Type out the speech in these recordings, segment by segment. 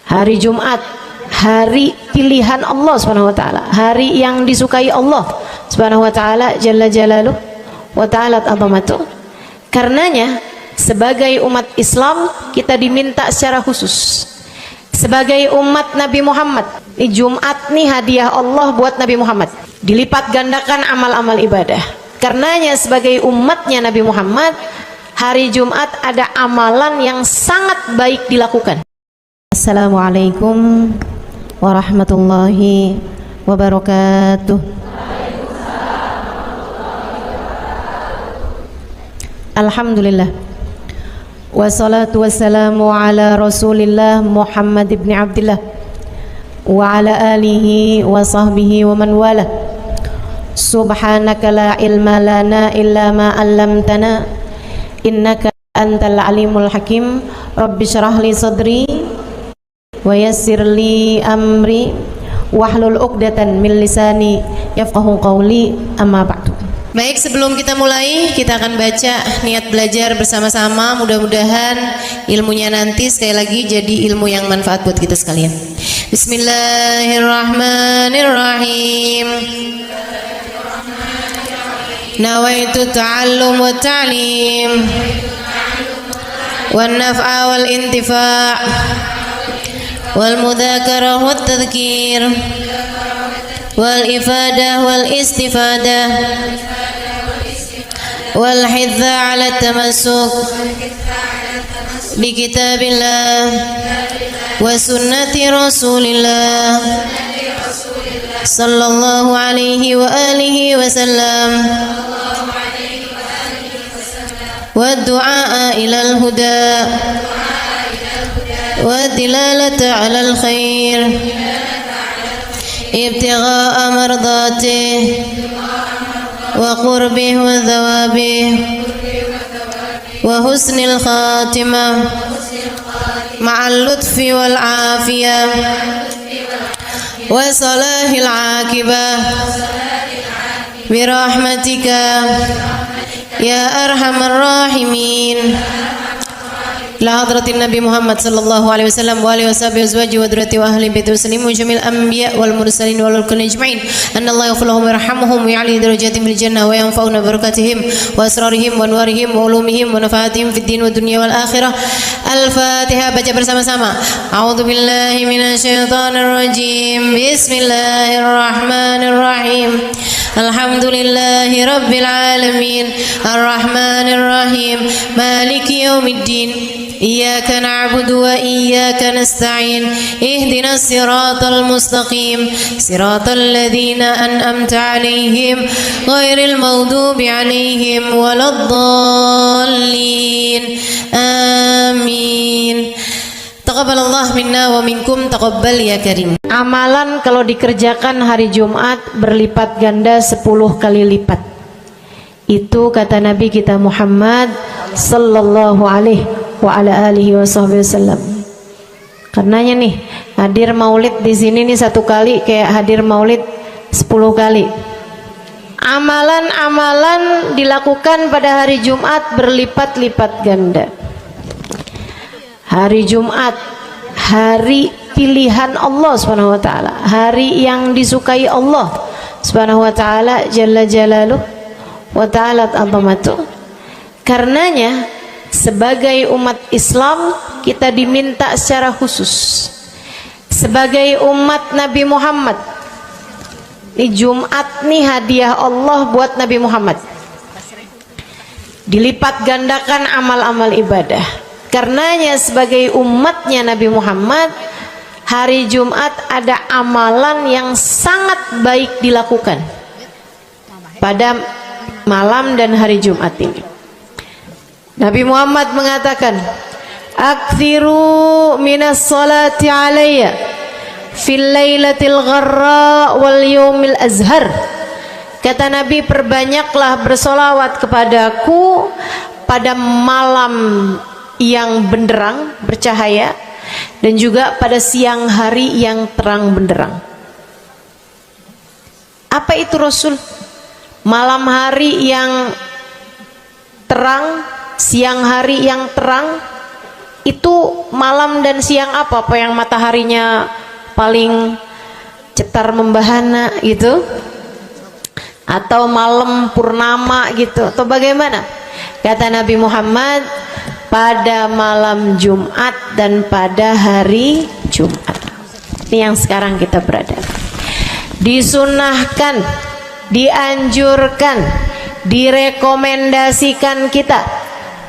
Hari Jumat, hari pilihan Allah Subhanahu wa taala, hari yang disukai Allah Subhanahu wa taala jalla jalaluh wa ta'ala azamatuh. Karenanya sebagai umat Islam kita diminta secara khusus sebagai umat Nabi Muhammad, di Jumat nih hadiah Allah buat Nabi Muhammad, dilipat gandakan amal-amal ibadah. Karenanya sebagai umatnya Nabi Muhammad, hari Jumat ada amalan yang sangat baik dilakukan. Assalamualaikum warahmatullahi wabarakatuh. Alhamdulillah, wassalatu wassalamu ala rasulillah Muhammad ibn Abdillah wa ala alihi wa sahbihi wa man wala. Subhanaka la ilma lana illa ma 'allamtana innaka antal alimul hakim. Rabbi syrah li sadri wa yassir li amri wahlul 'uqdatan min lisani yafqahu qawli, amma ba'du. Baik, sebelum kita mulai, kita akan baca niat belajar bersama-sama. Mudah-mudahan ilmunya nanti sekali lagi jadi ilmu yang manfaat buat kita sekalian. Bismillahirrahmanirrahim. Nawaitu ta'allum wa ta'lim wan naf'a wal intifa' wal mudzakarah wat tadhkir wal ifadah wal istifadah wal hidza 'ala tamassuk bi kitabillah wa sunnati rasulillah sallallahu alaihi wa alihi wasallam wa du'a ilal huda wa dilalata 'alal khair ibtigha'a mardatih wa qurbih wa thawabih wa husnil khatimah ma'al lutfi wal afiyah wa salahil aqibah birahmatika ya arhamar rahimin. La hadratin Nabi Muhammad sallallahu alaihi wasallam wa alihi washabihi azwaji wa dzurriyyati wa ahli baiti muslimin jamil anbiya wal mursalin wal kulli ajma'in. Anna Allah yaghfiruhum wa yarhamuhum wa ya'li darajatihim fil jannah wa yanfa'una barakatihim wa asrarihim wa anwarihim wa ulumihim wa nafaatihim fid din wa dunya wal akhirah. Al-Fatihah, baca bersama-sama. A'udzu billahi minasyaitonir rajim. Bismillahirrahmanirrahim. Alhamdulillahi rabbil alamin. Arrahmanir rahim. Maliki yaumiddin. Iyyaka na'budu wa iyyaka nasta'in. Ihdinas siratal mustaqim. Siratal ladzina an'amta 'alaihim ghairil maghdubi 'alaihim waladdallin. Amin. Taqabbalallah minna wa minkum, taqabbal ya karim. Amalan kalau dikerjakan hari Jumat berlipat ganda 10 kali lipat. Itu kata Nabi kita Muhammad sallallahu alaihi wa ala alihi wasallam. Karenanya nih, hadir maulid di sini nih 1 kali kayak hadir maulid 10 kali. Amalan-amalan dilakukan pada hari Jumat berlipat-lipat ganda. Hari Jumat, hari pilihan Allah Subhanahu wa taala, hari yang disukai Allah Subhanahu wa taala jalla jalaluh wa ta'ala azamatuh. Karenanya sebagai umat Islam kita diminta secara khusus sebagai umat Nabi Muhammad, di Jumat nih hadiah Allah buat Nabi Muhammad, dilipat gandakan amal-amal ibadah. Karenanya sebagai umatnya Nabi Muhammad, hari Jumat ada amalan yang sangat baik dilakukan pada malam dan hari Jumat ini. Nabi Muhammad mengatakan, "Aktsiru minas salati alayya fil lailatil gharra wal yaumil azhar." Kata Nabi, perbanyaklah bersolawat kepadaku pada malam yang benderang, bercahaya, dan juga pada siang hari yang terang benderang. Apa itu Rasul? Malam hari yang terang, siang hari yang terang, Itu malam dan siang apa yang mataharinya paling cetar membahana gitu, atau malam purnama gitu, atau bagaimana? Kata Nabi Muhammad, pada malam Jumat dan pada hari Jumat. Ini yang sekarang kita berada. Disunahkan, dianjurkan, direkomendasikan kita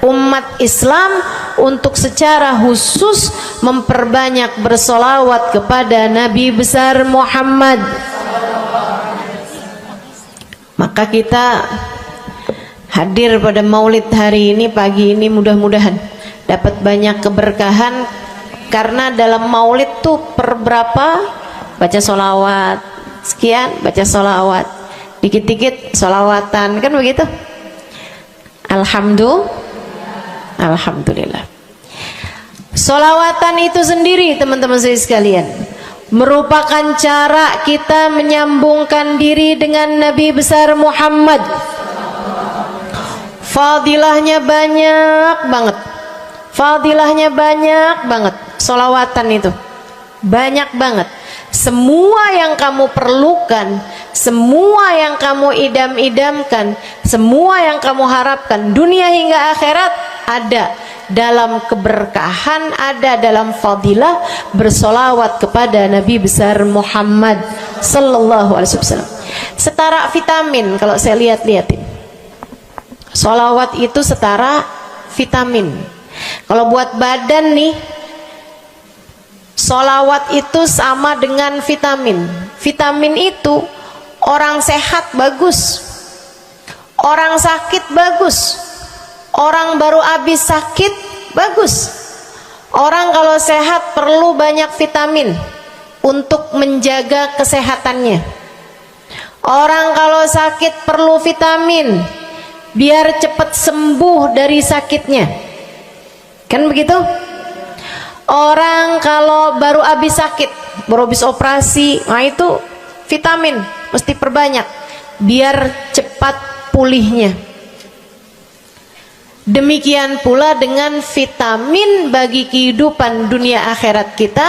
umat Islam untuk secara khusus memperbanyak bersolawat kepada Nabi besar Muhammad. Maka kita hadir pada maulid hari ini, pagi ini, mudah-mudahan dapat banyak keberkahan, karena dalam maulid tuh per berapa baca solawat sekian, baca solawat dikit-dikit, solawatan, kan begitu. Alhamdulillah. Solawatan itu sendiri teman-teman sekalian merupakan cara kita menyambungkan diri dengan Nabi besar Muhammad. Fadilahnya banyak banget, fadilahnya banyak banget. Solawatan itu banyak banget. Semua yang kamu perlukan, semua yang kamu idam-idamkan, semua yang kamu harapkan, dunia hingga akhirat, ada dalam keberkahan, ada dalam fadilah bersolawat kepada Nabi besar Muhammad sallallahu alaihi wasallam. Setara vitamin kalau saya lihat-lihatin. Solawat itu setara vitamin. Kalau buat badan nih, solawat itu sama dengan vitamin. Vitamin itu orang sehat bagus, orang sakit bagus, orang baru habis sakit bagus. Orang kalau sehat perlu banyak vitamin untuk menjaga kesehatannya. Orang kalau sakit perlu vitamin biar cepat sembuh dari sakitnya, kan begitu? Orang kalau baru habis sakit, baru habis operasi, nah itu vitamin mesti perbanyak biar cepat pulihnya. Demikian pula dengan vitamin bagi kehidupan dunia akhirat kita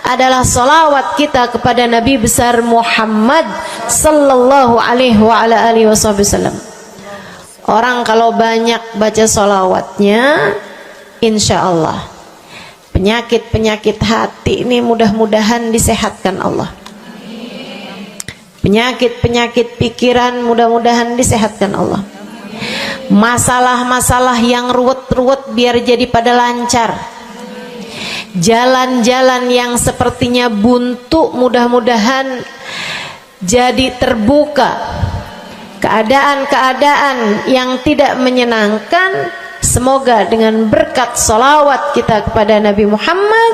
adalah salawat kita kepada Nabi besar Muhammad sallallahu alaihi wasallam. Orang kalau banyak baca salawatnya, insya Allah penyakit-penyakit hati ini mudah-mudahan disehatkan Allah. Penyakit-penyakit pikiran mudah-mudahan disehatkan Allah. Masalah-masalah yang ruwet-ruwet biar jadi pada lancar. Jalan-jalan yang sepertinya buntu mudah-mudahan jadi terbuka. Keadaan-keadaan yang tidak menyenangkan, semoga dengan berkat salawat kita kepada Nabi Muhammad,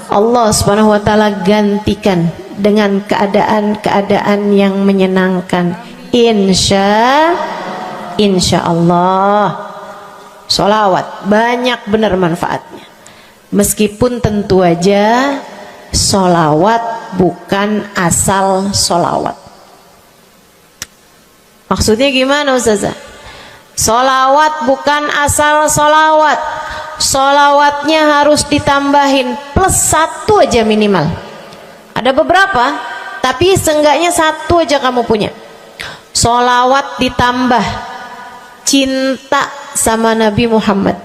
Allah subhanahu wa ta'ala gantikan dengan keadaan-keadaan yang menyenangkan. Insya Allah. Salawat banyak benar manfaatnya. Meskipun tentu aja salawat bukan asal salawat. Maksudnya gimana Ustazah? Solawat bukan asal solawat. Solawatnya harus ditambahin plus 1 aja minimal. Ada beberapa, tapi seenggaknya 1 aja kamu punya. Solawat ditambah cinta sama Nabi Muhammad.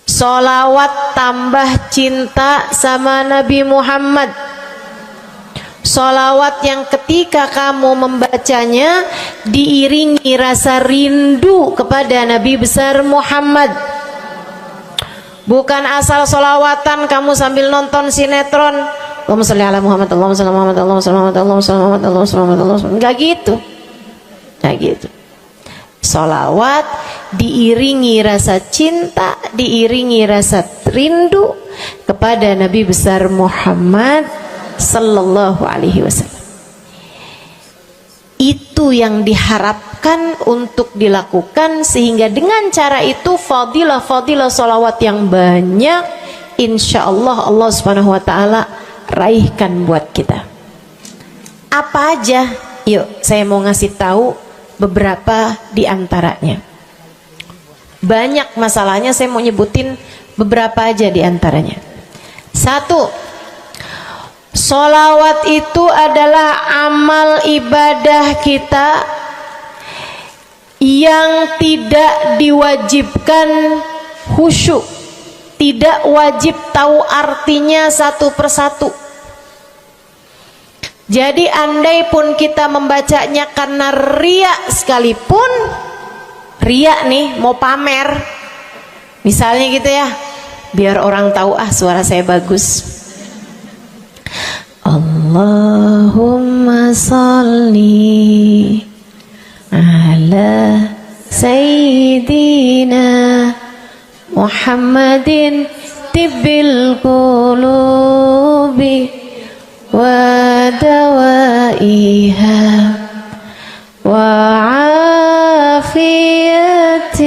Solawat tambah cinta sama Nabi Muhammad. Solawat yang ketika kamu membacanya diiringi rasa rindu kepada Nabi besar Muhammad. Bukan asal solawatan kamu sambil nonton sinetron, Allahumma sholli ala Muhammad, Allahumma sholli ala Muhammad, Allahumma sholli ala Muhammad, Allahumma sholli ala Muhammad, Allahumma sholli ala Muhammad. Enggak gitu. Enggak gitu. Solawat diiringi rasa cinta, diiringi rasa rindu kepada Nabi besar Muhammad sallallahu alaihi wasallam. Itu yang diharapkan untuk dilakukan, sehingga dengan cara itu fadilah-fadilah salawat yang banyak insyaallah Allah subhanahu wa ta'ala raihkan buat kita. Apa aja? Yuk saya mau ngasih tahu beberapa di antaranya. banyak masalahnya. Saya mau nyebutin beberapa aja di antaranya. Satu, sholawat itu adalah amal ibadah kita yang tidak diwajibkan khusyuk, tidak wajib tahu artinya satu persatu. Jadi andai pun kita membacanya karena riya sekalipun, riya nih mau pamer, misalnya gitu ya, biar orang tahu suara saya bagus. Allahumma sholli ala sayyidina Muhammadin tibbil qulubi wa dawaiha wa afiyatil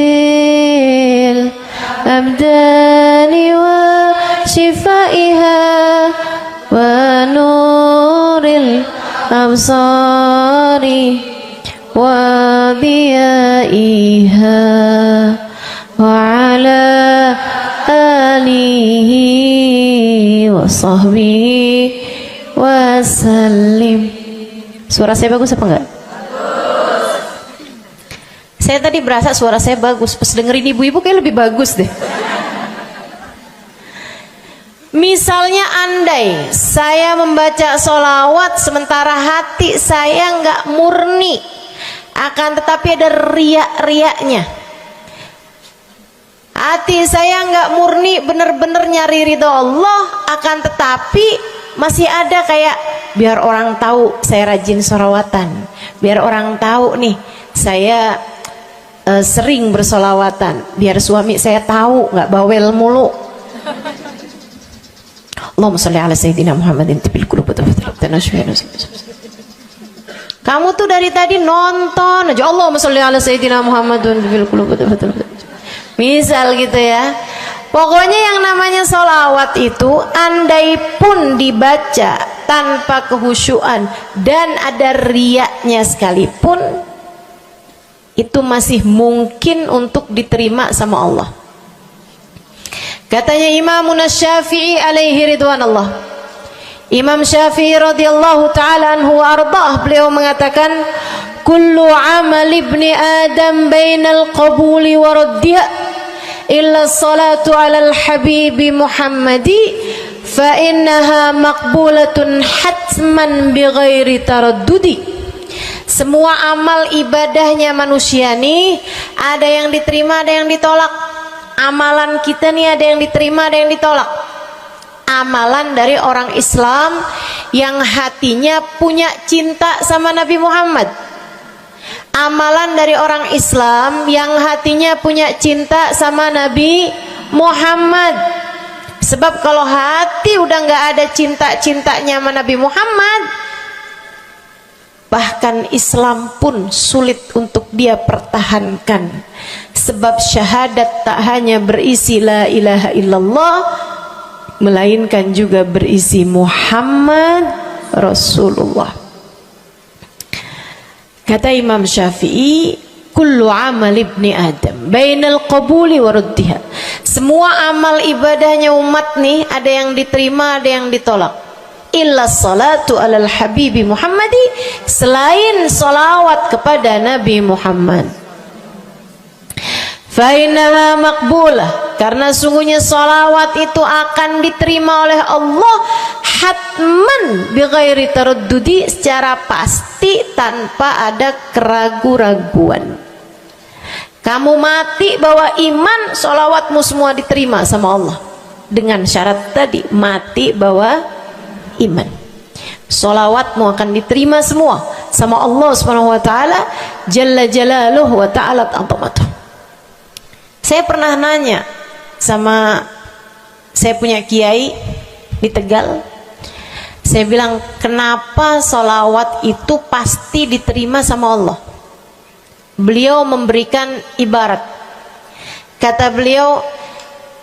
abdani wa shifaiha wa nuril absari wa diyaiha wa ala alihi wa sahbihi wasallim. Suara saya bagus apa enggak? Bagus. Saya tadi berasa suara saya bagus, pas dengerin ibu-ibu kayak lebih bagus deh. Misalnya andai saya membaca sholawat sementara hati saya enggak murni, akan tetapi ada riak-riaknya. Hati saya enggak murni bener-bener nyari ridho Allah, akan tetapi masih ada kayak biar orang tahu saya rajin sholawatan, biar orang tahu nih saya sering bersolawatan, biar suami saya tahu nggak bawel mulu. Allahumma sholli ala sayyidina Muhammadin tibil qulubi. Kamu tuh dari tadi nonton aja Allahumma sholli ala sayyidina Muhammadin tibil qulubi. Misal gitu ya. Pokoknya yang namanya sholawat itu andai pun dibaca tanpa kehusyuan dan ada riaknya sekalipun, itu masih mungkin untuk diterima sama Allah. Katanya Imam Syafi'i alaihi ridwanallah, Imam Syafi'i radhiyallahu ta'ala anhu wa ardhah, beliau mengatakan kullu amal ibni adam bainal qabuli wa raddiha illa salatu alal habibi Muhammadi fa innaha maqbulatun hatman bighairi taraddudi. Semua amal ibadahnya manusia nih ada yang diterima, ada yang ditolak. Amalan kita nih ada yang diterima, ada yang ditolak. Amalan dari orang Islam yang hatinya punya cinta sama Nabi Muhammad, amalan dari orang Islam yang hatinya punya cinta sama Nabi Muhammad. Sebab kalau hati udah nggak ada cinta-cintanya sama Nabi Muhammad, bahkan Islam pun sulit untuk dia pertahankan. Sebab syahadat tak hanya berisi la ilaha illallah, melainkan juga berisi Muhammad Rasulullah. Kata Imam Syafi'i, kullu amal ibni adam bainal qabuli wa raddiha. Semua amal ibadahnya umat nih ada yang diterima, ada yang ditolak. Illa salatu alal habibi Muhammadi, selain salawat kepada Nabi Muhammad. Fa innaha maqbulah, karena sungguhnya salawat itu akan diterima oleh Allah hatman bighairi taraddudi, secara pasti tanpa ada keraguan-raguan. Kamu mati bawa iman, sholawatmu semua diterima sama Allah. Dengan syarat tadi, mati bawa iman, sholawatmu akan diterima semua sama Allah Subhanahu wa ta'ala Jalla Jalaluhu wa ta'ala azamatuh. Saya pernah nanya sama saya punya kiai di Tegal. Saya bilang, kenapa sholawat itu pasti diterima sama Allah? Beliau memberikan ibarat. Kata beliau,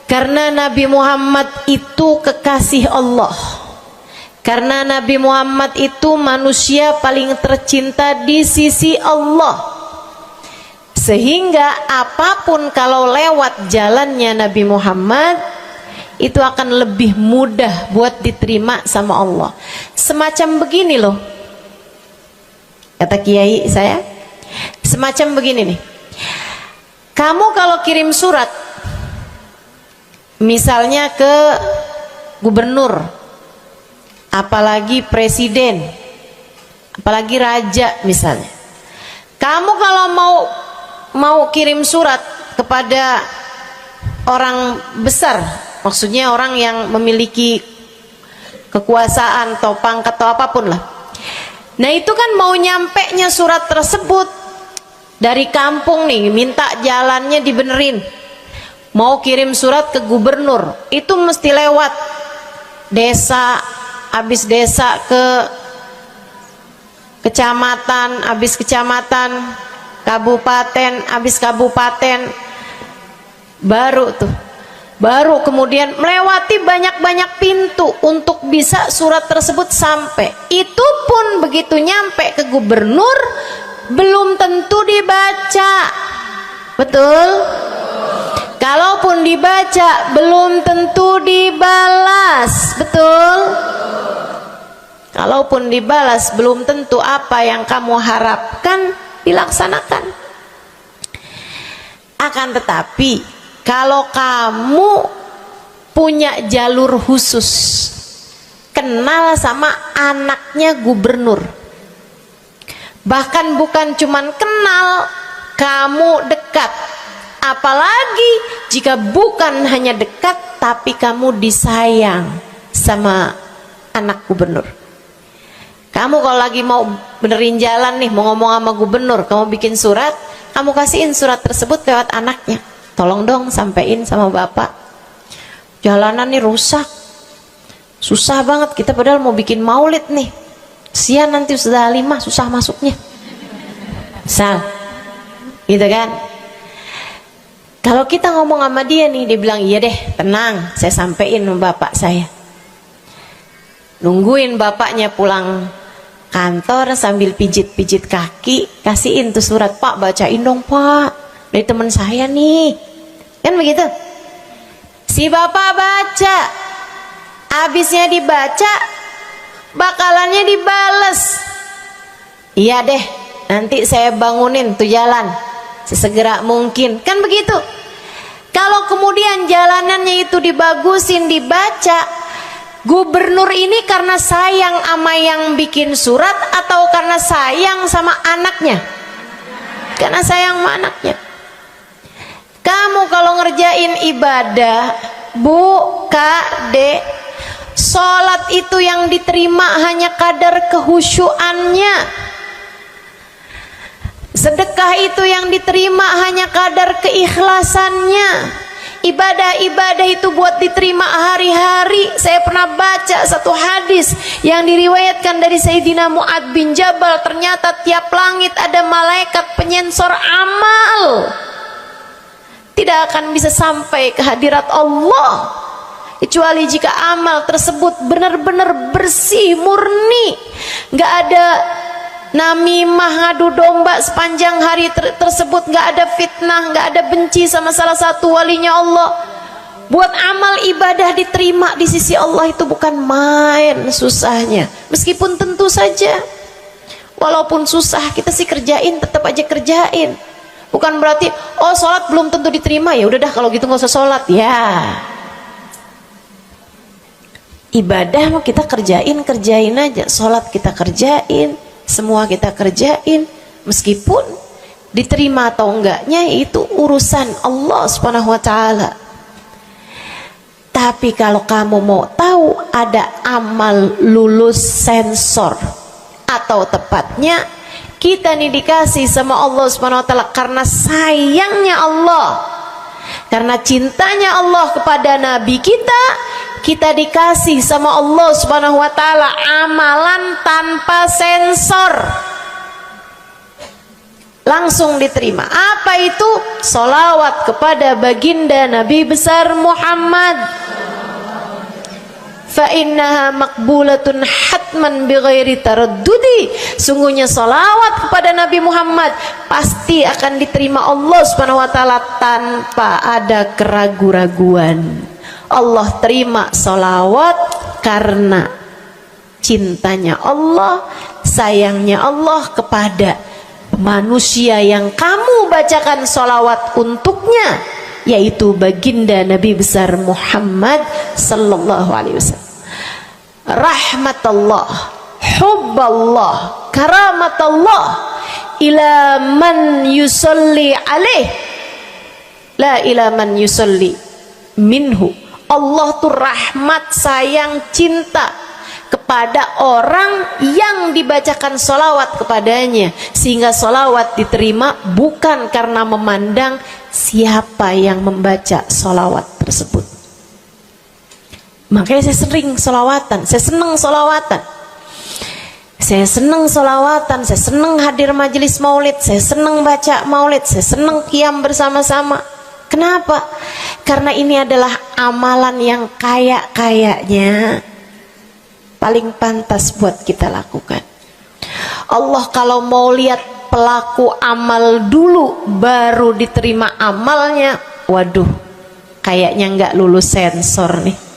karena Nabi Muhammad itu kekasih Allah. Karena Nabi Muhammad itu manusia paling tercinta di sisi Allah. Sehingga apapun kalau lewat jalannya Nabi Muhammad itu akan lebih mudah buat diterima sama Allah. Semacam begini loh, kata kiai saya, semacam begini nih. Kamu kalau kirim surat misalnya ke gubernur, apalagi presiden, apalagi raja misalnya, kamu kalau mau kirim surat kepada orang besar, maksudnya orang yang memiliki kekuasaan atau pangkat atau apapun lah. Nah itu kan mau nyampe nya surat tersebut dari kampung nih, minta jalannya dibenerin, mau kirim surat ke gubernur, itu mesti lewat desa, habis desa ke kecamatan, habis kecamatan, kabupaten, habis kabupaten, baru kemudian melewati banyak-banyak pintu untuk bisa surat tersebut sampai. Itu pun begitu nyampe ke gubernur belum tentu dibaca, betul? Kalaupun dibaca belum tentu dibalas, betul? Kalaupun dibalas belum tentu apa yang kamu harapkan dilaksanakan. Akan tetapi kalau kamu punya jalur khusus, kenal sama anaknya gubernur, bahkan bukan cuman kenal, kamu dekat, apalagi jika bukan hanya dekat tapi kamu disayang sama anak gubernur. Kamu kalau lagi mau benerin jalan nih, mau ngomong sama gubernur, kamu bikin surat, kamu kasihin surat tersebut lewat anaknya, tolong dong sampein sama bapak, jalanan nih rusak, susah banget, kita padahal mau bikin maulid nih, sian nanti sudah 5 susah masuknya, misal gitu kan. Kalau kita ngomong sama dia nih, dia bilang iya deh, tenang, saya sampein sama bapak saya. Nungguin bapaknya pulang kantor sambil pijit-pijit kaki, kasihin tuh surat, Pak bacain dong Pak, dari teman saya nih, kan begitu. Si bapak baca, habisnya dibaca, bakalannya dibales, iya deh, nanti saya bangunin tuh jalan sesegera mungkin, kan begitu. Kalau kemudian jalanannya itu dibagusin, dibaca, gubernur ini karena sayang sama yang bikin surat atau karena sayang sama anaknya? Karena sayang sama anaknya. Kamu kalau ngerjain ibadah, Bu, Kak, Dek, sholat itu yang diterima hanya kadar kehusyuannya. Sedekah itu yang diterima hanya kadar keikhlasannya. Ibadah-ibadah itu buat diterima hari-hari. Saya pernah baca satu hadis yang diriwayatkan dari Sayyidina Mu'ad bin Jabal, ternyata tiap langit ada malaikat penyensor amal, tidak akan bisa sampai ke hadirat Allah kecuali jika amal tersebut benar-benar bersih, murni, nggak ada namimah, ngadu domba sepanjang hari tersebut, nggak ada fitnah, nggak ada benci sama salah satu walinya Allah. Buat amal ibadah diterima di sisi Allah itu bukan main susahnya. Meskipun tentu saja walaupun susah kita sih kerjain, tetap aja kerjain. Bukan berarti oh sholat belum tentu diterima, ya udah dah kalau gitu nggak usah sholat ya. Ibadah mau kita kerjain aja, sholat kita kerjain, semua kita kerjain, meskipun diterima atau enggaknya itu urusan Allah Subhanahu wa taala. Tapi kalau kamu mau tahu, ada amal lulus sensor, atau tepatnya kita nih dikasih sama Allah Subhanahu wa taala karena sayangnya Allah, karena cintanya Allah kepada nabi kita, kita dikasih sama Allah Subhanahu wa taala amalan tanpa sensor, langsung diterima. Apa itu? Sholawat kepada baginda Nabi besar Muhammad. fa innaha maqbulatun hatman bighairi taraddudi. Sungguhnya salawat kepada Nabi Muhammad pasti akan diterima Allah Subhanahu wa taala tanpa ada keraguan-raguan. Allah terima salawat karena cintanya Allah, sayangnya Allah kepada manusia yang kamu bacakan salawat untuknya, yaitu baginda Nabi besar Muhammad sallallahu alaihi wasallam. Rahmatullah, hubballah, karamatullah ila man yusalli alaih, la ila man yusalli minhu. Allah tuh rahmat, sayang, cinta kepada orang yang dibacakan solawat kepadanya, sehingga solawat diterima bukan karena memandang siapa yang membaca solawat tersebut. Makanya saya sering solawatan, saya senang solawatan, saya senang solawatan, saya senang hadir majelis maulid, saya senang baca maulid, saya senang qiyam bersama-sama. Kenapa? Karena ini adalah amalan yang kayaknya paling pantas buat kita lakukan. Allah kalau mau lihat pelaku amal dulu baru diterima amalnya, waduh, kayaknya nggak lulus sensor nih.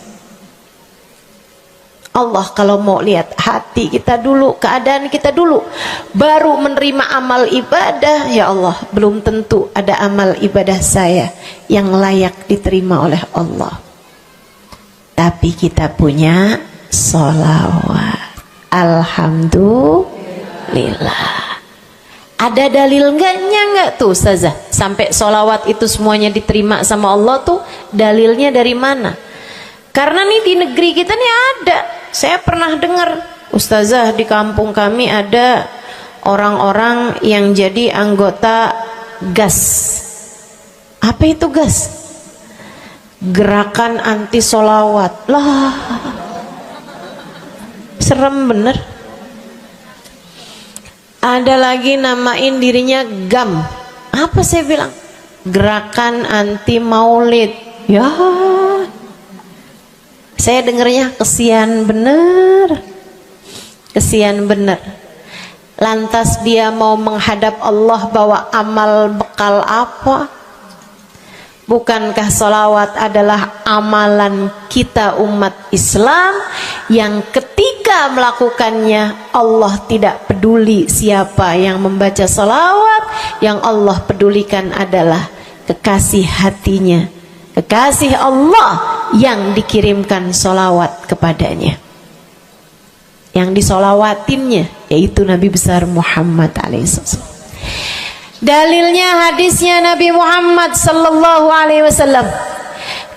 Allah kalau mau lihat hati kita dulu, keadaan kita dulu, baru menerima amal ibadah, ya Allah, belum tentu ada amal ibadah saya yang layak diterima oleh Allah. Tapi kita punya sholawat, alhamdulillah. Ada dalil nggak tuh Ustazah sampai sholawat itu semuanya diterima sama Allah tuh? Dalilnya dari mana? Karena nih di negeri kita nih ada, saya pernah dengar Ustazah, di kampung kami ada orang-orang yang jadi anggota GAS. Apa itu GAS? Gerakan anti sholawat. Lah, serem bener. Ada lagi namain dirinya GAM. Apa saya bilang? Gerakan anti maulid. Ya, saya dengernya kesian bener, kesian bener. Lantas dia mau menghadap Allah bawa amal bekal apa? Bukankah sholawat adalah amalan kita umat Islam yang ketika melakukannya Allah tidak peduli siapa yang membaca sholawat, yang Allah pedulikan adalah kekasih hatinya, kekasih Allah yang dikirimkan sholawat kepadanya, yang disolawatinnya yaitu Nabi besar Muhammad alaihissalam. Dalilnya hadisnya Nabi Muhammad sallallahu alaihi wasallam.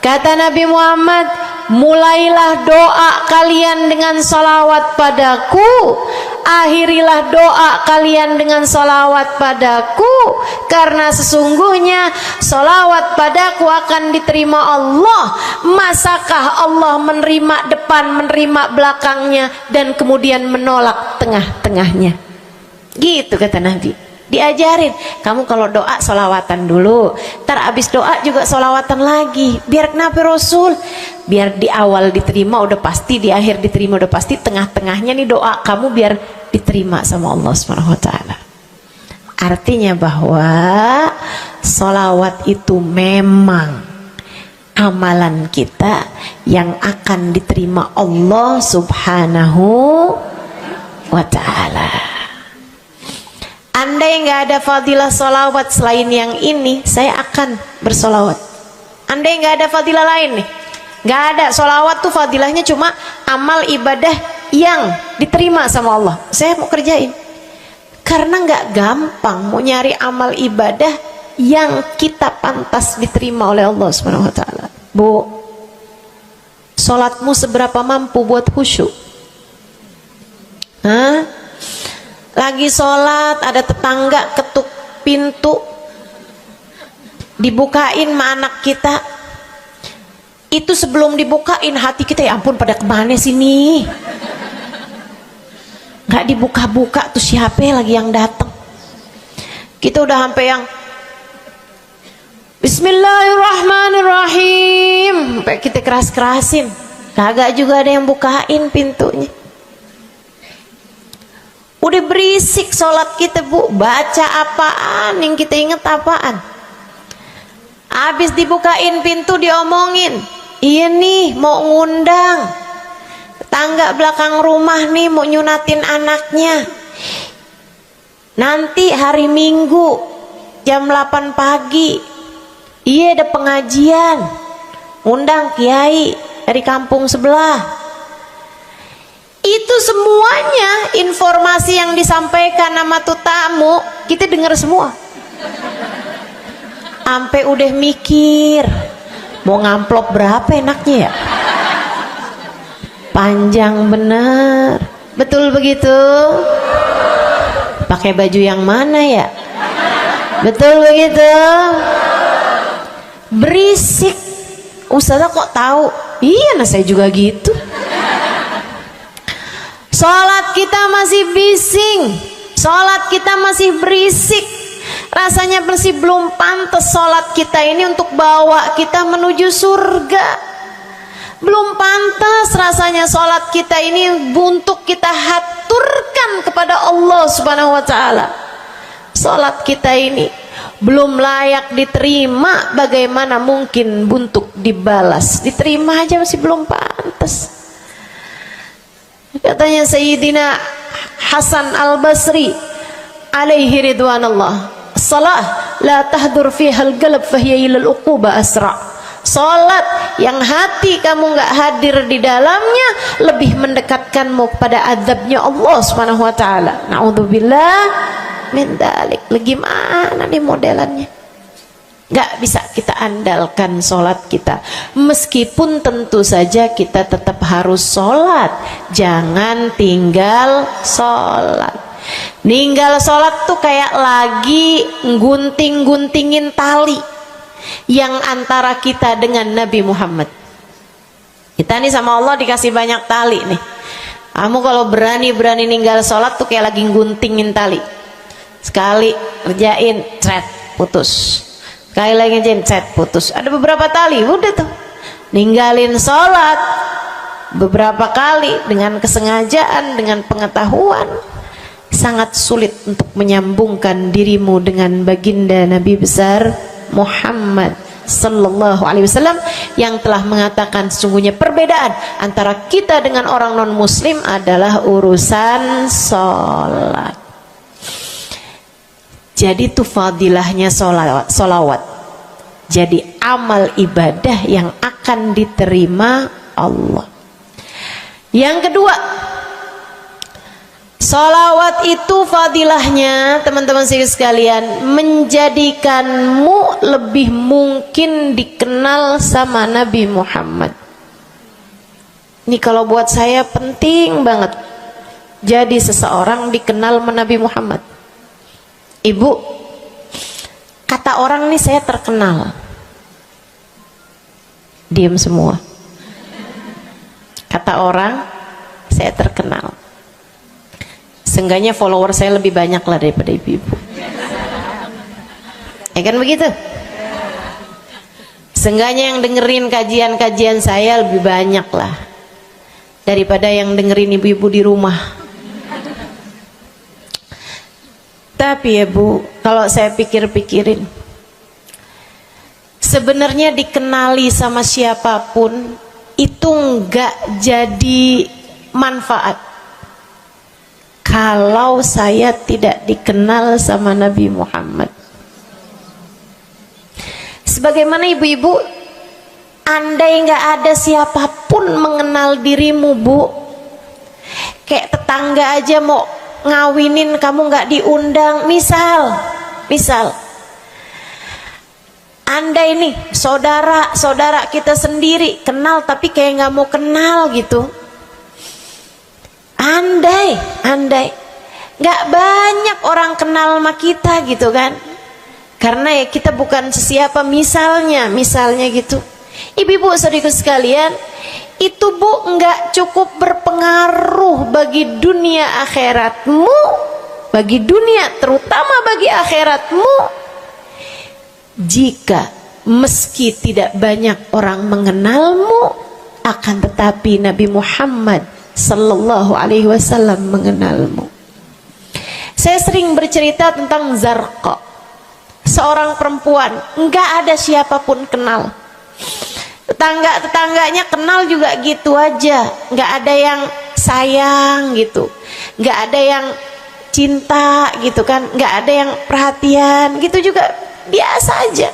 Kata Nabi Muhammad, mulailah doa kalian dengan salawat padaku, akhirilah doa kalian dengan salawat padaku, karena sesungguhnya salawat padaku akan diterima Allah. Masakah Allah menerima depan, menerima belakangnya, dan kemudian menolak tengah-tengahnya? Gitu kata Nabi. Diajarin, kamu kalau doa solawatan dulu, ntar abis doa juga solawatan lagi. Biar kenapa Rasul? Biar di awal diterima udah pasti, di akhir diterima udah pasti, tengah-tengahnya nih doa kamu biar diterima sama Allah Subhanahu wa taala. Artinya bahwa solawat itu memang amalan kita yang akan diterima Allah Subhanahu wa taala. Andai nggak ada fadilah solawat selain yang ini, saya akan bersolawat. Andai nggak ada fadilah lain nih, nggak ada solawat tuh fadilahnya cuma amal ibadah yang diterima sama Allah, saya mau kerjain. Karena nggak gampang mau nyari amal ibadah yang kita pantas diterima oleh Allah Subhanahu wa taala. Bu, sholatmu seberapa mampu buat khusyuk? Hah? Lagi sholat ada tetangga ketuk pintu, dibukain sama anak kita. Itu sebelum dibukain hati kita, ya ampun pada kemana sini? Gak dibuka-buka tuh siapa lagi yang datang? Kita udah sampai yang Bismillahirrahmanirrahim, sampai kita keras-kerasin. kagak juga ada yang bukain pintunya. Udah berisik sholat kita Bu, baca apaan, yang kita inget apaan. Habis dibukain pintu diomongin, iya nih mau ngundang tetangga belakang rumah nih, mau nyunatin anaknya nanti hari Minggu jam 8 pagi, iya ada pengajian, ngundang kiai dari kampung sebelah. Itu semuanya informasi yang disampaikan sama tuh tamu kita dengar semua. Sampai udah mikir mau ngamplop berapa enaknya ya, panjang bener, betul begitu? Pakai baju yang mana ya, betul begitu? Berisik. Ustazah kok tahu? Iya, nah saya juga gitu. Sholat kita masih bising, sholat kita masih berisik, rasanya masih belum pantas sholat kita ini untuk bawa kita menuju surga. Belum pantas rasanya sholat kita ini untuk kita haturkan kepada Allah Subhanahu wa ta'ala. Sholat kita ini belum layak diterima, bagaimana mungkin untuk dibalas? Diterima aja masih belum pantas. Katanya Sayyidina Hasan Al-Basri alaihi ridwanallah, salah la tahdur fihal galab fahiya ilal uquba asra. Salat yang hati kamu nggak hadir di dalamnya lebih mendekatkanmu kepada azabnya Allah Subhanahu wa taala. Naudzubillah min dzalik. Gimana nih modelannya? Gak bisa kita andalkan sholat kita, meskipun tentu saja kita tetap harus sholat, jangan tinggal sholat. Ninggal sholat tuh kayak lagi gunting-guntingin tali yang antara kita dengan Nabi Muhammad. Kita nih sama Allah dikasih banyak tali nih. Kamu kalau berani-berani ninggal sholat tuh kayak lagi guntingin tali. Sekali kerjain, cret, putus. Sekali lagi cet, putus. Ada beberapa tali, udah tuh ninggalin sholat beberapa kali dengan kesengajaan, dengan pengetahuan, sangat sulit untuk menyambungkan dirimu dengan baginda Nabi besar Muhammad sallallahu alaihi wasallam yang telah mengatakan sesungguhnya perbedaan antara kita dengan orang non muslim adalah urusan sholat. Jadi itu fadilahnya solawat. Jadi amal ibadah yang akan diterima Allah. Yang kedua, solawat itu fadilahnya teman-teman sekalian menjadikanmu lebih mungkin dikenal sama Nabi Muhammad. Ini kalau buat saya penting banget. Jadi seseorang dikenal sama Nabi Muhammad. Ibu, kata orang nih saya terkenal. Diam semua. Kata orang saya terkenal. Seenggaknya follower saya lebih banyak lah daripada ibu-ibu. Ya kan begitu? Seenggaknya yang dengerin kajian-kajian saya lebih banyak lah daripada yang dengerin ibu-ibu di rumah. Tapi ya Bu, kalau saya pikir-pikirin, sebenarnya dikenali sama siapapun itu enggak jadi manfaat kalau saya tidak dikenal sama Nabi Muhammad. Sebagaimana ibu-ibu, andai enggak ada siapapun mengenal dirimu Bu, kayak tetangga aja mau ngawinin kamu nggak diundang, misal andai nih saudara kita sendiri kenal tapi kayak nggak mau kenal gitu, andai nggak banyak orang kenal sama kita gitu kan, karena ya kita bukan sesiapa, misalnya gitu. Ibu-ibu saudaraku sekalian, itu Bu nggak cukup berpengaruh bagi dunia akhiratmu, bagi dunia terutama bagi akhiratmu, jika meski tidak banyak orang mengenalmu akan tetapi Nabi Muhammad sallallahu alaihi wasallam mengenalmu. Saya sering bercerita tentang Zarqa, seorang perempuan, enggak ada siapapun kenal. Tetangga-tetangganya kenal juga gitu aja, enggak ada yang sayang gitu, enggak ada yang cinta gitu kan, enggak ada yang perhatian gitu, juga biasa aja.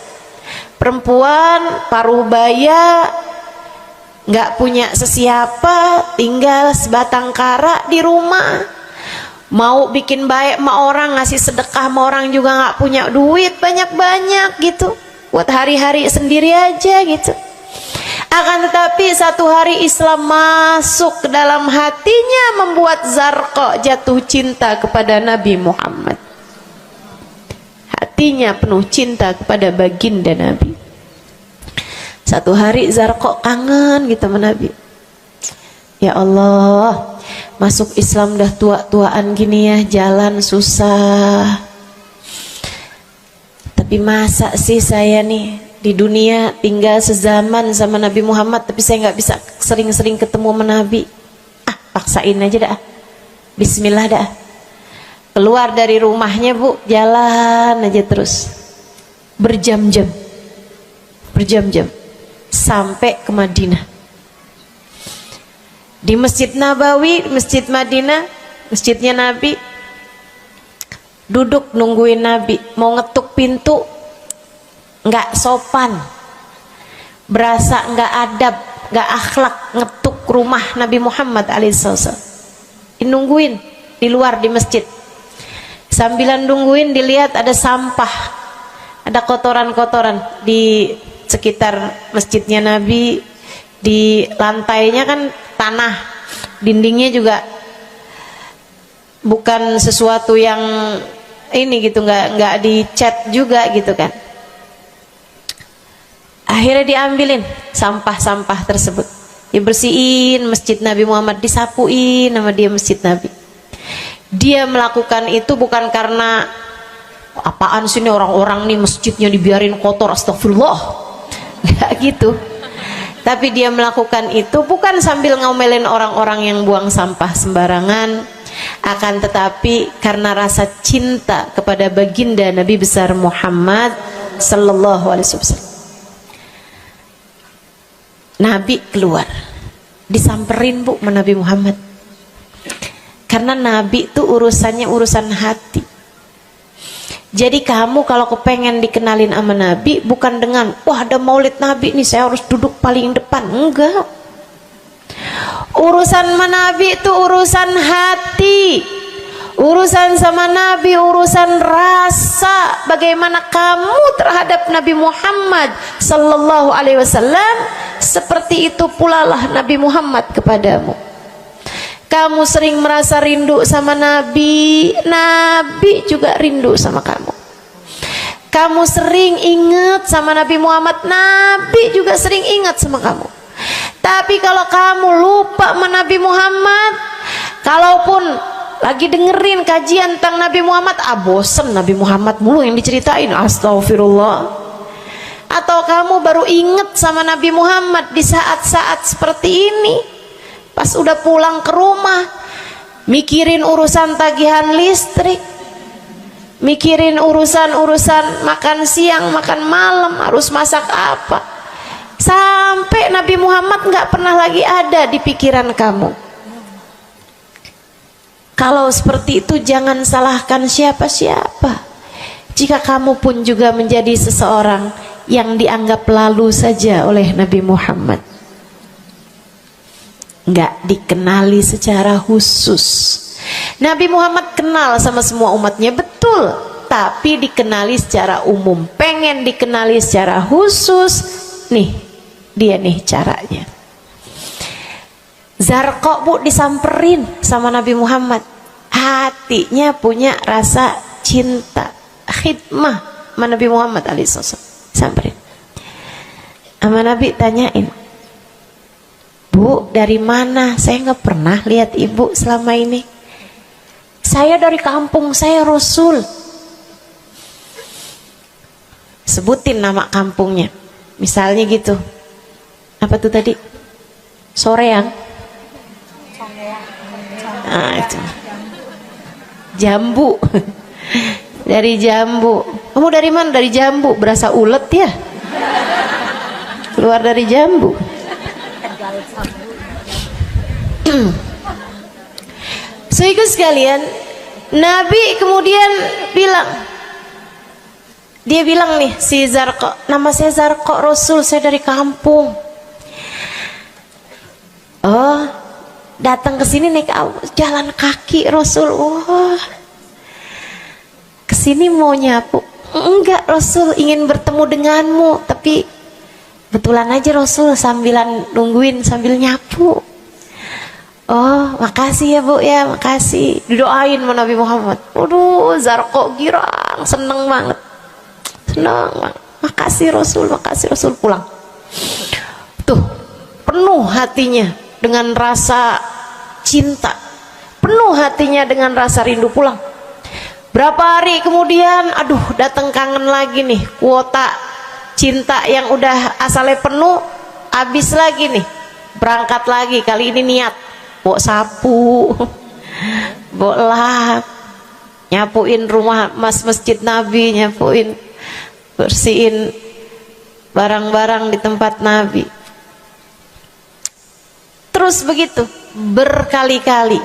Perempuan paruh baya, nggak punya sesiapa, tinggal sebatang kara di rumah. Mau bikin baik sama orang, ngasih sedekah sama orang juga nggak punya duit banyak-banyak gitu, buat hari-hari sendiri aja gitu. Akan tetapi satu hari Islam masuk ke dalam hatinya, membuat Zarqa jatuh cinta kepada Nabi Muhammad. Hatinya penuh cinta kepada baginda Nabi. Satu hari Zarqa kangen gitu sama Nabi. Ya Allah, masuk Islam dah tua-tuaan gini ya, jalan susah. Tapi masa sih saya nih di dunia tinggal sezaman sama Nabi Muhammad, tapi saya nggak bisa sering-sering ketemu sama Nabi. Paksain aja dah. Bismillah dah. Keluar dari rumahnya bu, jalan aja terus berjam-jam sampai ke Madinah. Di Masjid Nabawi, Masjid Madinah, masjidnya Nabi, duduk nungguin Nabi. Mau ngetuk pintu nggak sopan, berasa nggak adab, nggak akhlak, ngetuk rumah Nabi Muhammad alaihissalam. Nungguin di luar di masjid. Sambilan nungguin dilihat ada sampah, ada kotoran-kotoran di sekitar masjidnya Nabi. Di lantainya kan tanah, dindingnya juga bukan sesuatu yang ini gitu, nggak dicat juga gitu kan. Akhirnya diambilin sampah-sampah tersebut, dibersihin masjid Nabi Muhammad, disapuin nama dia masjid Nabi. Dia melakukan itu bukan karena apaan sih ini orang-orang nih masjidnya dibiarin kotor, astagfirullah, nggak gitu. Tapi dia melakukan itu bukan sambil ngomelin orang-orang yang buang sampah sembarangan, akan tetapi karena rasa cinta kepada baginda Nabi besar Muhammad sallallahu alaihi wasallam. Nabi keluar, disamperin bu sama Nabi Muhammad. Karena Nabi itu urusannya urusan hati. Jadi kamu kalau kepengen dikenalin sama Nabi, bukan dengan wah ada maulid Nabi nih saya harus duduk paling depan, enggak. Urusan sama Nabi itu urusan hati. Urusan sama Nabi urusan rasa, bagaimana kamu terhadap Nabi Muhammad sallallahu alaihi wasallam, seperti itu pula lah Nabi Muhammad kepadamu. Kamu sering merasa rindu sama Nabi, Nabi juga rindu sama kamu. Kamu sering ingat sama Nabi Muhammad, Nabi juga sering ingat sama kamu. Tapi kalau kamu lupa sama Nabi Muhammad, kalaupun lagi dengerin kajian tentang Nabi Muhammad, bosen Nabi Muhammad mulu yang diceritain, astagfirullah. Atau kamu baru ingat sama Nabi Muhammad di saat-saat seperti ini, pas udah pulang ke rumah, mikirin urusan tagihan listrik, mikirin urusan makan siang, makan malam, harus masak apa, sampai Nabi Muhammad nggak pernah lagi ada di pikiran kamu. Kalau seperti itu jangan salahkan siapa-siapa. Jika kamu pun juga menjadi seseorang yang dianggap lalu saja oleh Nabi Muhammad, nggak dikenali secara khusus. Nabi Muhammad kenal sama semua umatnya, betul, tapi dikenali secara umum. Pengen dikenali secara khusus, nih dia nih caranya. Zarqa bu disamperin sama Nabi Muhammad, hatinya punya rasa cinta, khidmah sama Nabi Muhammad alaihissalam. Samperin sama Nabi, tanyain, Bu, dari mana? Saya nggak pernah lihat ibu selama ini. Saya dari kampung saya Rasul. Sebutin nama kampungnya. Misalnya gitu. Apa tuh tadi? Soreang. Nah, itu. Jambu. Dari jambu. Kamu dari mana? Dari jambu. Berasa ulet ya? Keluar dari jambu. Saudara sekalian, Nabi kemudian bilang, dia bilang nih si Zarqa, nama saya Zarqa, Rasul, saya dari kampung. Oh, datang ke sini naik jalan kaki Rasul. Wah, kesini mau nyapu? Enggak Rasul, ingin bertemu denganmu, tapi betulan aja Rasul sambilan nungguin sambil nyapu. Oh, makasih ya Bu ya, makasih. Didoain sama Nabi Muhammad. Waduh, Zarqa girang, seneng banget. Seneng banget. Makasih Rasul pulang. Tuh, penuh hatinya dengan rasa cinta. Penuh hatinya dengan rasa rindu pulang. Berapa hari kemudian, aduh, datang kangen lagi nih. Kuota cinta yang udah asalnya penuh, habis lagi nih. Berangkat lagi, kali ini niat. Bawa sapu, bawa lap, nyapuin rumah masjid Nabi, nyapuin, bersihin barang-barang di tempat Nabi. Terus begitu berkali-kali.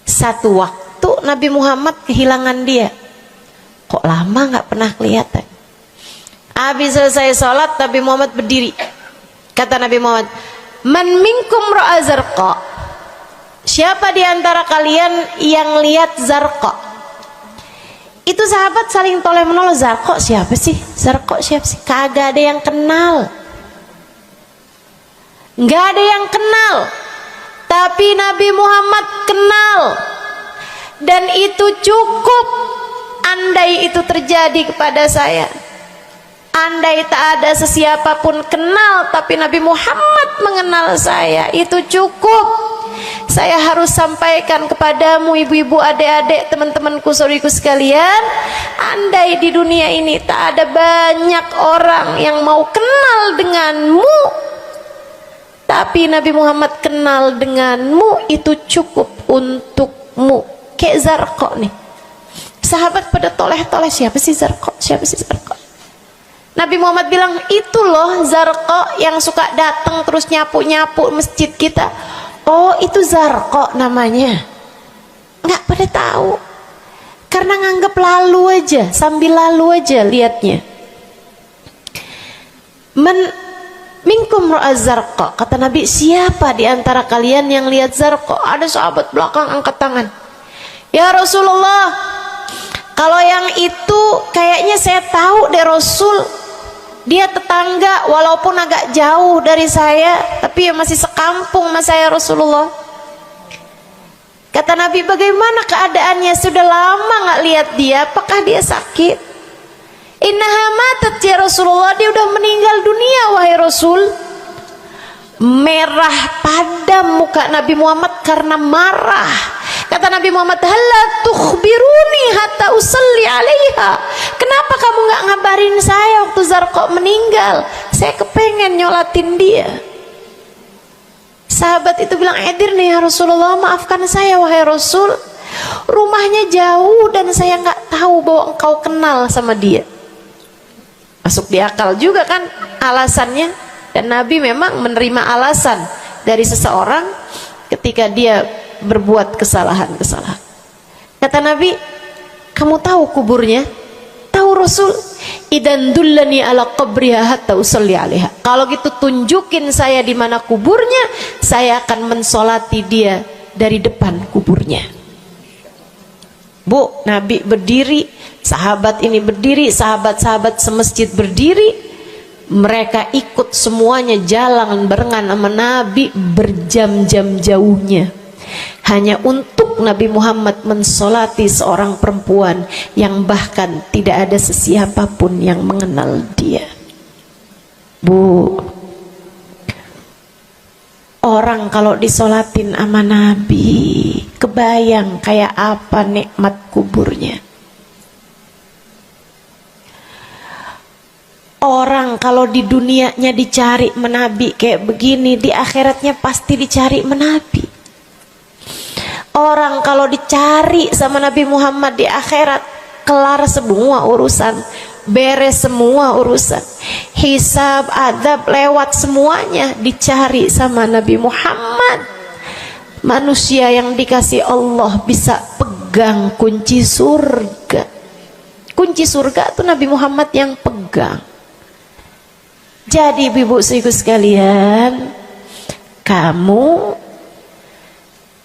Satu waktu Nabi Muhammad kehilangan dia. Kok lama nggak pernah kelihatan. Habis selesai sholat, Nabi Muhammad berdiri. Kata Nabi Muhammad, man minkum ra'a Zarqa, siapa di antara kalian yang lihat Zarqa? Itu sahabat saling toleh menolong. Zarqa siapa sih? Zarqa siapa sih? Kagak ada yang kenal, nggak ada yang kenal. Tapi Nabi Muhammad kenal, dan itu cukup. Andai itu terjadi kepada saya, andai tak ada sesiapa pun kenal, tapi Nabi Muhammad mengenal saya, itu cukup. Saya harus sampaikan kepadamu ibu-ibu, adik-adik, teman-temanku, saudariku sekalian, andai di dunia ini tak ada banyak orang yang mau kenal denganmu, tapi Nabi Muhammad kenal denganmu, itu cukup untukmu. Kayak Zarqa nih, sahabat pada toleh-toleh, siapa sih Zarqa? Siapa sih Zarqa? Nabi Muhammad bilang, itu loh Zarqa yang suka datang terus nyapu-nyapu masjid kita. Oh, itu Zarqa namanya. Nggak pada tahu, karena nganggep lalu aja, sambil lalu aja liatnya. Minkum ra'a Zarqa, kata Nabi, siapa di antara kalian yang lihat Zarqa? Ada sahabat belakang angkat tangan. Ya Rasulullah, kalau yang itu kayaknya saya tahu deh Rasul. Dia tetangga, walaupun agak jauh dari saya, tapi ya masih sekampung sama saya Rasulullah. Kata Nabi, bagaimana keadaannya? Sudah lama nggak lihat dia, apakah dia sakit? Innaha matat ya Rasulullah, dia udah meninggal dunia wahai Rasul. Merah padam muka Nabi Muhammad karena marah. Kata Nabi Muhammad, halla tukhbiruni hatta usalli alaiha. Kenapa kamu nggak ngabarin saya waktu Zarqa meninggal? Saya kepengen nyolatin dia. Sahabat itu bilang, edir nih ya Rasulullah, maafkan saya wahai Rasul, rumahnya jauh dan saya nggak tahu bahwa engkau kenal sama dia. Masuk di akal juga kan alasannya. Dan Nabi memang menerima alasan dari seseorang ketika dia berbuat kesalahan-kesalahan. Kata Nabi, kamu tahu kuburnya? Tahu Rasul? Idan dullani ala qabriha hatta usalli alaiha. Kalau gitu tunjukin saya di mana kuburnya, saya akan mensolati dia dari depan kuburnya. Bu, Nabi berdiri, sahabat ini berdiri, sahabat-sahabat semasjid berdiri. Mereka ikut semuanya jalan barengan sama Nabi berjam-jam jauhnya, hanya untuk Nabi Muhammad mensolati seorang perempuan yang bahkan tidak ada sesiapapun yang mengenal dia. Bu, orang kalau disolatin sama Nabi, kebayang kayak apa nikmat kuburnya. Orang Orang kalau di dunianya dicari menabi kayak begini, di akhiratnya pasti dicari menabi. Orang kalau dicari sama Nabi Muhammad di akhirat, kelar semua urusan, beres semua urusan, hisab, adab lewat semuanya, dicari sama Nabi Muhammad. Manusia yang dikasih Allah bisa pegang kunci surga. Kunci surga itu Nabi Muhammad yang pegang. Jadi ibu-ibu sekalian, kamu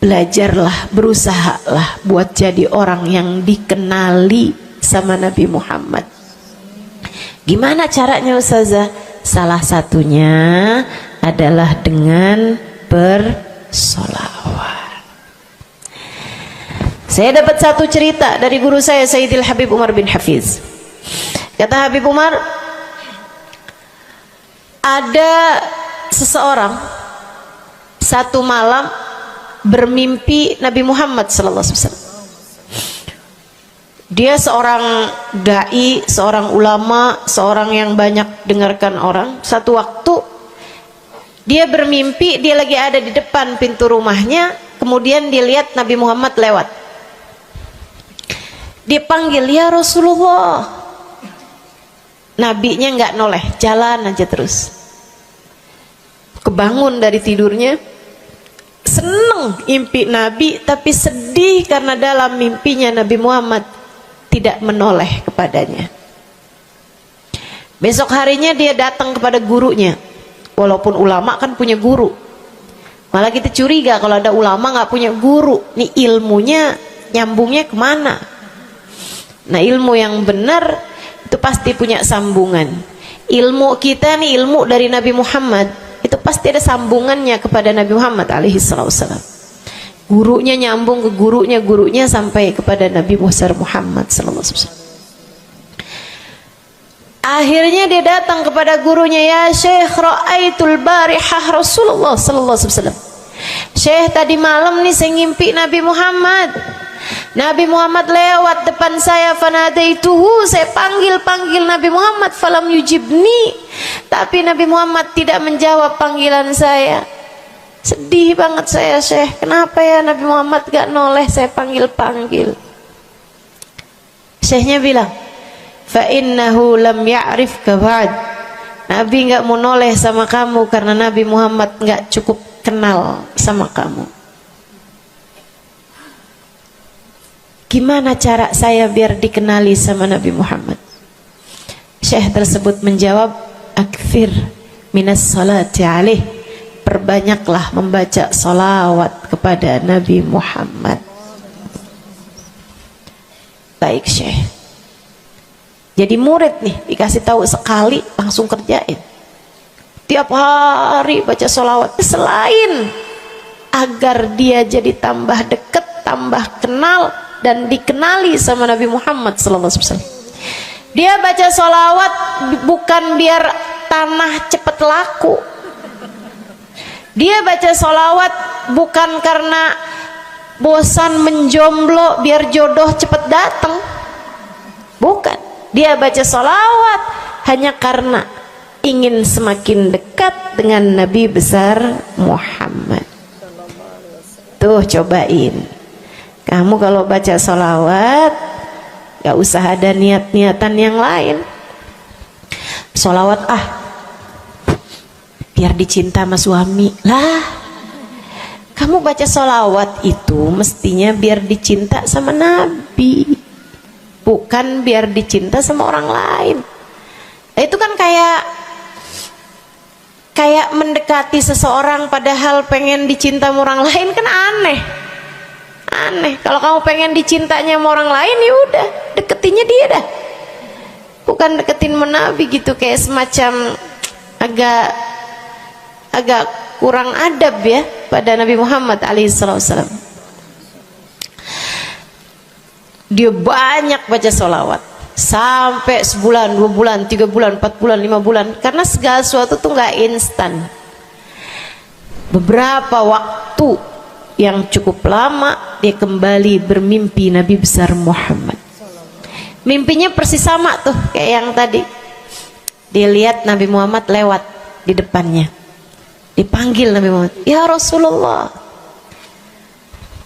belajarlah, berusahalah buat jadi orang yang dikenali sama Nabi Muhammad. Gimana caranya Ustazah? Salah satunya adalah dengan bersolawat. Saya dapat satu cerita dari guru saya, Sayyidil Habib Umar bin Hafiz. Kata Habib Umar, ada seseorang satu malam bermimpi Nabi Muhammad sallallahu alaihi wasallam. Dia seorang dai, seorang ulama, seorang yang banyak dengarkan orang. Satu waktu dia bermimpi, dia lagi ada di depan pintu rumahnya, kemudian dia lihat Nabi Muhammad lewat. Dia panggil, ya Rasulullah. Nabinya nggak noleh, jalan aja terus. Kebangun dari tidurnya, seneng impi Nabi, tapi sedih karena dalam mimpinya Nabi Muhammad tidak menoleh kepadanya. Besok harinya dia datang kepada gurunya. Walaupun ulama kan punya guru, malah kita curiga kalau ada ulama nggak punya guru. Nih ilmunya nyambungnya kemana? Nah, ilmu yang benar itu pasti punya sambungan. Ilmu kita nih, ilmu dari Nabi Muhammad, itu pasti ada sambungannya kepada Nabi Muhammad alaihi wasallam. Gurunya nyambung ke gurunya sampai kepada Nabi Muhammad sallallahu alaihi wasallam. Akhirnya dia datang kepada gurunya, ya Syekh, ra'aitul barihah Rasulullah sallallahu alaihi wasallam. Syekh, tadi malam nih saya ngimpi Nabi Muhammad. Nabi Muhammad lewat depan saya, fanadaituhu, saya panggil Nabi Muhammad, falam yujibni, tapi Nabi Muhammad tidak menjawab panggilan saya. Sedih banget saya, Syekh, kenapa ya Nabi Muhammad gak noleh saya panggil. Syekhnya bilang, fa innahu lam ya'rifka ba'd. Nabi gak mau noleh sama kamu karena Nabi Muhammad gak cukup kenal sama kamu. Gimana cara saya biar dikenali sama Nabi Muhammad? Syekh tersebut menjawab, akfir minas salati alaih, perbanyaklah membaca salawat kepada Nabi Muhammad. Baik Syekh. Jadi murid nih, dikasih tahu sekali langsung kerjain. Tiap hari baca salawat. Selain agar dia jadi tambah dekat, tambah kenal, dan dikenali sama Nabi Muhammad sallallahu alaihi wasallam. Dia baca sholawat bukan biar tanah cepat laku. Dia baca sholawat bukan karena bosan menjomblo biar jodoh cepat datang. Bukan. Dia baca sholawat hanya karena ingin semakin dekat dengan Nabi besar Muhammad. Tuh cobain. Kamu kalau baca sholawat gak usah ada niat-niatan yang lain. Sholawat biar dicinta sama suami lah. Kamu baca sholawat itu mestinya biar dicinta sama Nabi, bukan biar dicinta sama orang lain. Itu kan kayak mendekati seseorang padahal pengen dicinta sama orang lain, kan aneh. Kalau kamu pengen dicintanya sama orang lain, ya udah deketinnya dia dah, bukan deketin Nabi gitu, kayak semacam agak kurang adab ya pada Nabi Muhammad alaihissalam. Dia banyak baca sholawat sampai sebulan, 2 bulan, 3 bulan, 4 bulan, 5 bulan, karena segala sesuatu tuh nggak instan. Beberapa waktu yang cukup lama dia kembali bermimpi Nabi besar Muhammad. Mimpinya persis sama tuh kayak yang tadi. Dilihat Nabi Muhammad lewat di depannya. Dipanggil Nabi Muhammad, "Ya Rasulullah."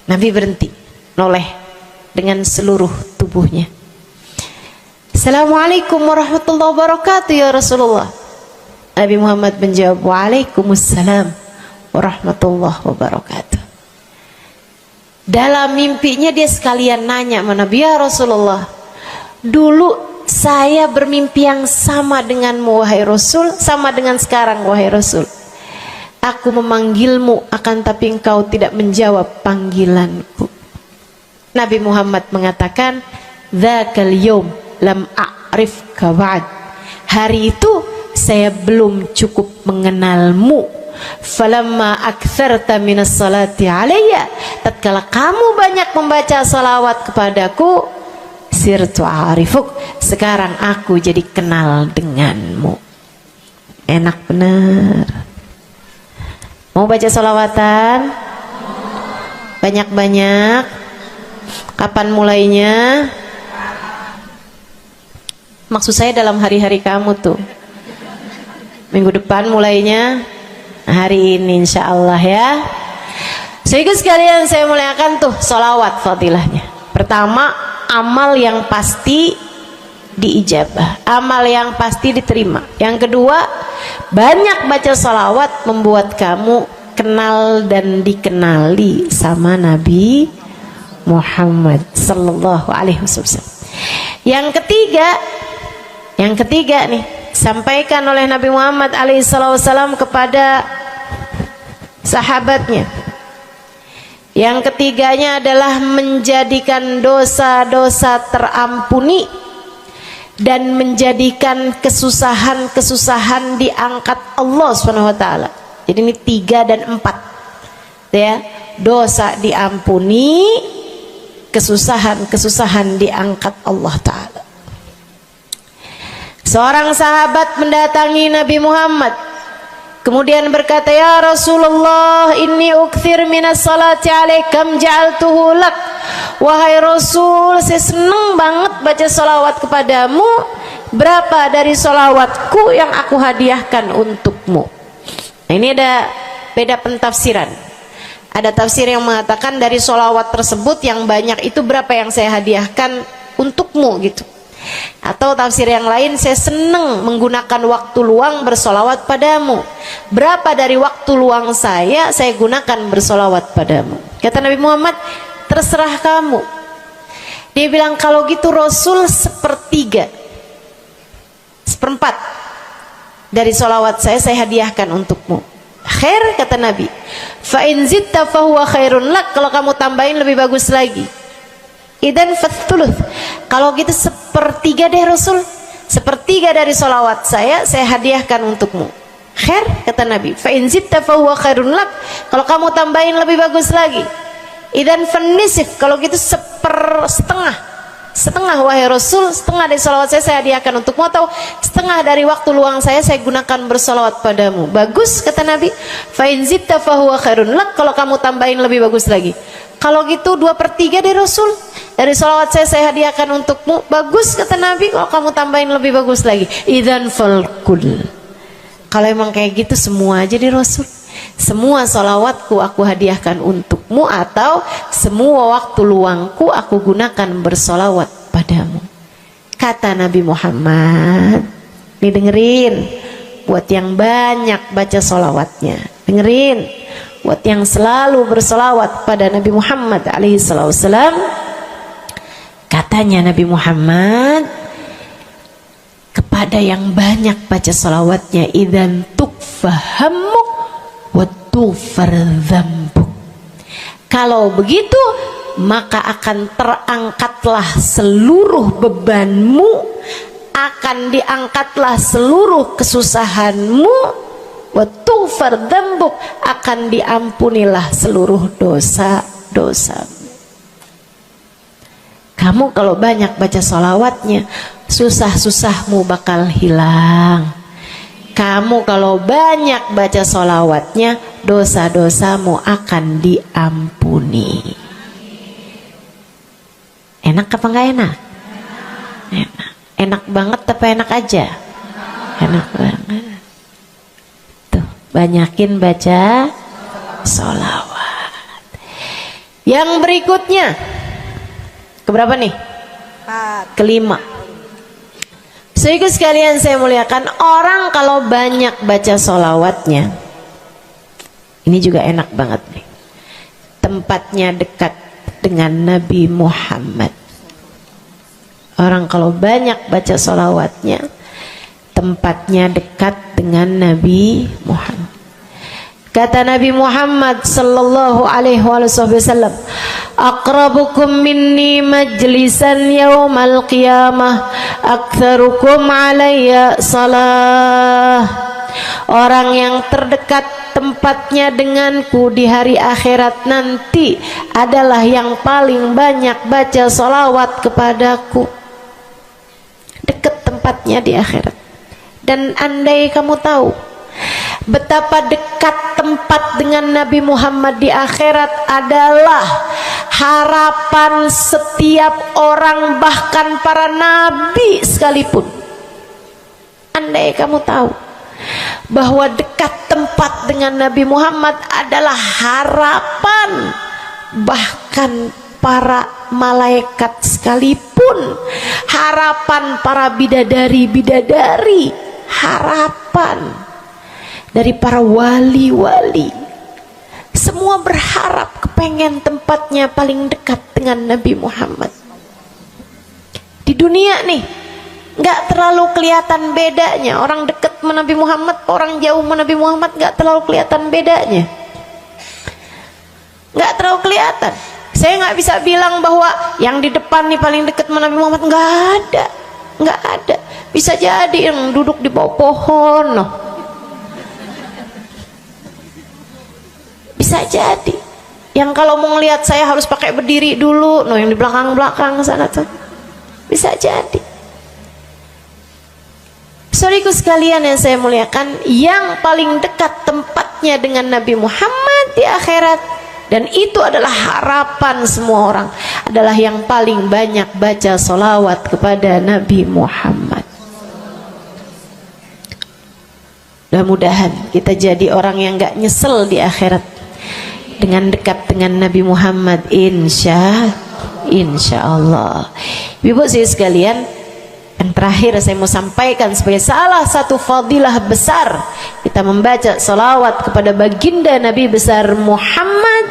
Nabi berhenti, noleh dengan seluruh tubuhnya. "Assalamualaikum warahmatullahi wabarakatuh ya Rasulullah." Nabi Muhammad menjawab, "Waalaikumsalam warahmatullahi wabarakatuh." Dalam mimpinya dia sekalian nanya sama Nabi, "Ya Rasulullah, dulu saya bermimpi yang sama denganmu wahai Rasul, sama dengan sekarang wahai Rasul. Aku memanggilmu akan tapi engkau tidak menjawab panggilanku." Nabi Muhammad mengatakan, "Dzakal yaum lam a'rifka ba'd." Hari itu saya belum cukup mengenalmu. Falamma aktsarta minas salati alayya, tatkala kamu banyak membaca salawat kepadaku, sirtu arifuk, sekarang aku jadi kenal denganmu. Enak bener. Mau baca salawatan? Banyak-banyak. Kapan mulainya? Maksud saya dalam hari-hari kamu tuh. Minggu depan mulainya, hari ini insya Allah ya. Sehingga sekalian saya muliakan tuh salawat fadilahnya. Pertama, amal yang pasti diijabah, amal yang pasti diterima. Yang kedua, banyak baca salawat membuat kamu kenal dan dikenali sama Nabi Muhammad sallallahu alaihi wasallam. Yang ketiga nih, sampaikan oleh Nabi Muhammad alaihi wasallam kepada sahabatnya. Yang ketiganya adalah menjadikan dosa-dosa terampuni dan menjadikan kesusahan-kesusahan diangkat Allah Subhanahu wa taala. Jadi ini 3 dan 4. Ya, dosa diampuni, kesusahan-kesusahan diangkat Allah taala. Seorang sahabat mendatangi Nabi Muhammad, kemudian berkata, "Ya Rasulullah, inni ukthir minas salati alaikam ja'altuhu lak." Wahai Rasul, saya senang banget baca salawat kepadamu. Berapa dari salawatku yang aku hadiahkan untukmu? Nah, ini ada beda pentafsiran. Ada tafsir yang mengatakan dari salawat tersebut yang banyak itu berapa yang saya hadiahkan untukmu gitu. Atau tafsir yang lain, saya senang menggunakan waktu luang bersolawat padamu. Berapa dari waktu luang saya gunakan bersolawat padamu? Kata Nabi Muhammad, terserah kamu. Dia bilang, kalau gitu Rasul 1/3, 1/4 dari solawat saya hadiahkan untukmu. Khair, kata Nabi. Fa in zitta fahuwa khairun lak. Kalau kamu tambahin lebih bagus lagi. Idan fathuluth, kalau gitu 1/3 deh Rasul, 1/3 dari solawat saya hadiahkan untukmu. Khair, kata Nabi. Fa in zitta fahuwa khairun lak. Kalau kamu tambahin lebih bagus lagi. Idan fanisif, kalau gitu 1/2 wahai Rasul, 1/2 dari solawat saya hadiahkan untukmu, atau 1/2 dari waktu luang saya gunakan bersolawat padamu. Bagus, kata Nabi. Fa in zitta fahuwa khairun lak. Kalau kamu tambahin lebih bagus lagi. Kalau gitu 2/3 deh Rasul, dari salawat saya hadiahkan untukmu. Bagus, kata Nabi. Kalau kamu tambahin lebih bagus lagi. Idzan falkul. Kalau emang kayak gitu semua aja di Rasul. Semua salawatku aku hadiahkan untukmu, atau semua waktu luangku aku gunakan bersolawat padamu. Kata Nabi Muhammad. Nih dengerin, buat yang banyak baca solawatnya, dengerin. Buat yang selalu bersolawat pada Nabi Muhammad alaihi wasallam, katanya Nabi Muhammad kepada yang banyak baca solawatnya, idzan tukfahamuk wa tughfar dzambuk. Kalau begitu maka akan terangkatlah seluruh bebanmu, akan diangkatlah seluruh kesusahanmu, wa tughfar dzambuk, akan diampunilah seluruh dosa-dosa. Kamu kalau banyak baca sholawatnya, susah-susahmu bakal hilang. Kamu kalau banyak baca sholawatnya, dosa-dosamu akan diampuni. Enak apa enggak enak? Enak. Enak banget apa enak aja? Enak banget. Tuh, banyakin baca sholawat. Yang berikutnya, keberapa nih? Kelima. Saudaraku sekalian saya muliakan, orang kalau banyak baca sholawatnya, ini juga enak banget nih. Tempatnya dekat dengan Nabi Muhammad. Orang kalau banyak baca sholawatnya, tempatnya dekat dengan Nabi Muhammad. Kata Nabi Muhammad sallallahu alaihi wasallam, aqrabukum minni majlisan yaumal qiyamah aktsarukum alayya salah. Orang yang terdekat tempatnya denganku di hari akhirat nanti adalah yang paling banyak baca sholawat kepadaku. Dekat tempatnya di akhirat. Dan andai kamu tahu betapa dekat tempat dengan Nabi Muhammad di akhirat adalah harapan setiap orang, bahkan para nabi sekalipun. Andai kamu tahu bahwa dekat tempat dengan Nabi Muhammad adalah harapan bahkan para malaikat sekalipun, harapan para bidadari-bidadari, harapan dari para wali-wali, semua berharap kepengen tempatnya paling dekat dengan Nabi Muhammad. Di dunia nih nggak terlalu kelihatan bedanya, orang dekat sama Nabi Muhammad, orang jauh sama Nabi Muhammad nggak terlalu kelihatan bedanya, nggak terlalu kelihatan. Saya nggak bisa bilang bahwa yang di depan nih paling dekat sama Nabi Muhammad, nggak ada. Bisa jadi yang duduk di bawah pohon, noh. Bisa jadi yang kalau mau ngelihat saya harus pakai berdiri dulu, no, yang di belakang sana tuh. Bisa jadi. Saudaraku sekalian yang saya muliakan, yang paling dekat tempatnya dengan Nabi Muhammad di akhirat, dan itu adalah harapan semua orang, adalah yang paling banyak baca sholawat kepada Nabi Muhammad. Mudah-mudahan kita jadi orang yang gak nyesel di akhirat dengan dekat dengan Nabi Muhammad, insya Allah. Ibu saya sekalian, yang terakhir saya mau sampaikan sebagai salah satu fadilah besar kita membaca salawat kepada baginda Nabi besar Muhammad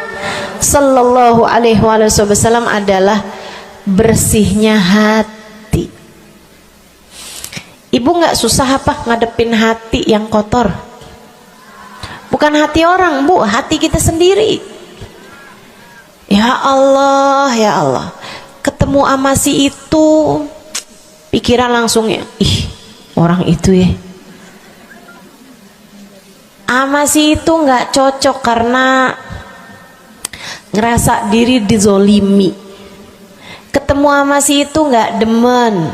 sallallahu alaihi wasallam adalah bersihnya hati. Ibu nggak susah apa ngadepin hati yang kotor? Bukan hati orang, Bu, hati kita sendiri. Ya Allah, ketemu sama si itu, pikiran langsung ya, ih, orang itu ya, sama si itu nggak cocok karena ngerasa diri dizolimi. Ketemu sama si itu nggak demen,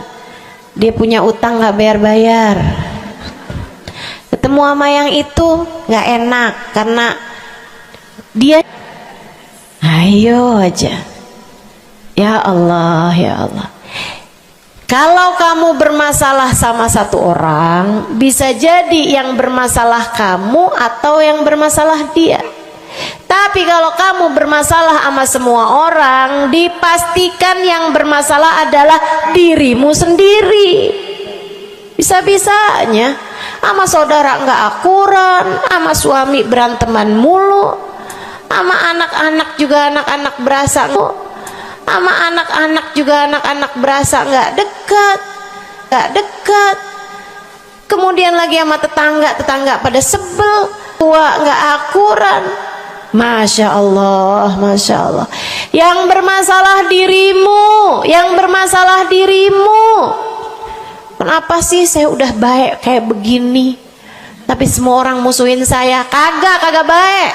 dia punya utang nggak bayar-bayar. Ketemu sama yang itu nggak enak karena dia, ayo aja. Ya Allah. Kalau kamu bermasalah sama satu orang, bisa jadi yang bermasalah kamu atau yang bermasalah dia. Tapi kalau kamu bermasalah sama semua orang, dipastikan yang bermasalah adalah dirimu sendiri. Bisa-bisanya sama saudara nggak akuran, sama suami beranteman mulu, sama anak-anak juga anak-anak berasa, sama anak-anak juga anak-anak berasa nggak dekat. Kemudian lagi sama tetangga pada sebel, tua nggak akuran. Masya Allah. Yang bermasalah dirimu. Kenapa sih saya udah baik kayak begini, tapi semua orang musuhin saya? Kagak baik.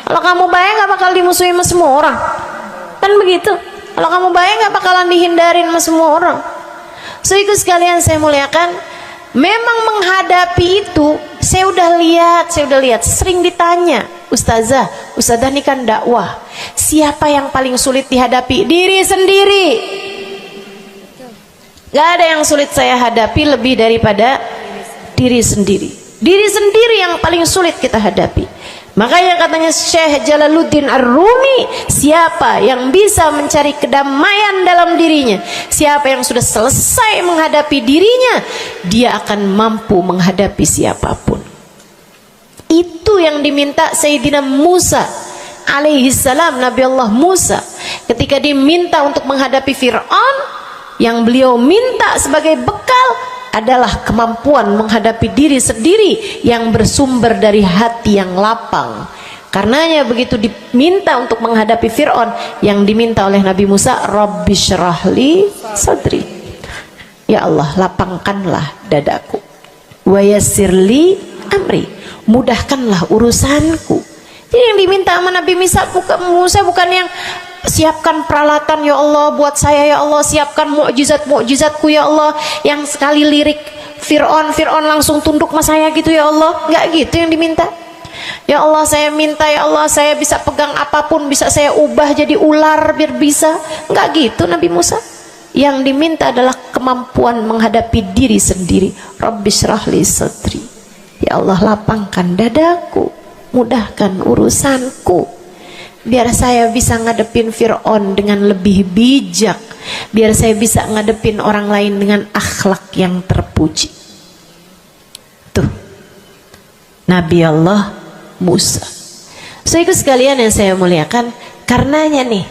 Kalau kamu baik nggak bakal dimusuhin sama semua orang, kan begitu? Kalau kamu baik nggak bakalan dihindarin sama semua orang. So ikut sekalian saya muliakan, memang menghadapi itu saya udah lihat sering ditanya, Ustazah ini kan dakwah, siapa yang paling sulit dihadapi? Diri sendiri. Gak ada yang sulit saya hadapi lebih daripada diri sendiri. Diri sendiri yang paling sulit kita hadapi. Makanya katanya Syekh Jalaluddin Ar-Rumi, siapa yang bisa mencari kedamaian dalam dirinya, siapa yang sudah selesai menghadapi dirinya, dia akan mampu menghadapi siapapun. Itu yang diminta Sayyidina Musa alaihi salam, Nabi Allah Musa, ketika diminta untuk menghadapi Fir'aun, yang beliau minta sebagai bekal adalah kemampuan menghadapi diri sendiri yang bersumber dari hati yang lapang. Karenanya begitu diminta untuk menghadapi Fir'aun, yang diminta oleh Nabi Musa, Rabbi syrahli sadri, ya Allah lapangkanlah dadaku, wa yassirli amri, mudahkanlah urusanku. Jadi yang diminta sama Nabi Musa bukan yang siapkan peralatan ya Allah buat saya, ya Allah siapkan mukjizat-mukjizatku ya Allah, yang sekali lirik Fir'aun langsung tunduk sama saya gitu ya Allah. Enggak gitu yang diminta. Ya Allah saya minta, ya Allah saya bisa pegang apapun, bisa saya ubah jadi ular biar bisa. Enggak gitu Nabi Musa. Yang diminta adalah kemampuan menghadapi diri sendiri. Rabbi syrahli sadri, ya Allah lapangkan dadaku, mudahkan urusanku, biar saya bisa ngadepin Fir'aun dengan lebih bijak, biar saya bisa ngadepin orang lain dengan akhlak yang terpuji. Tuh Nabi Allah Musa. So ikut sekalian yang saya muliakan, karenanya nih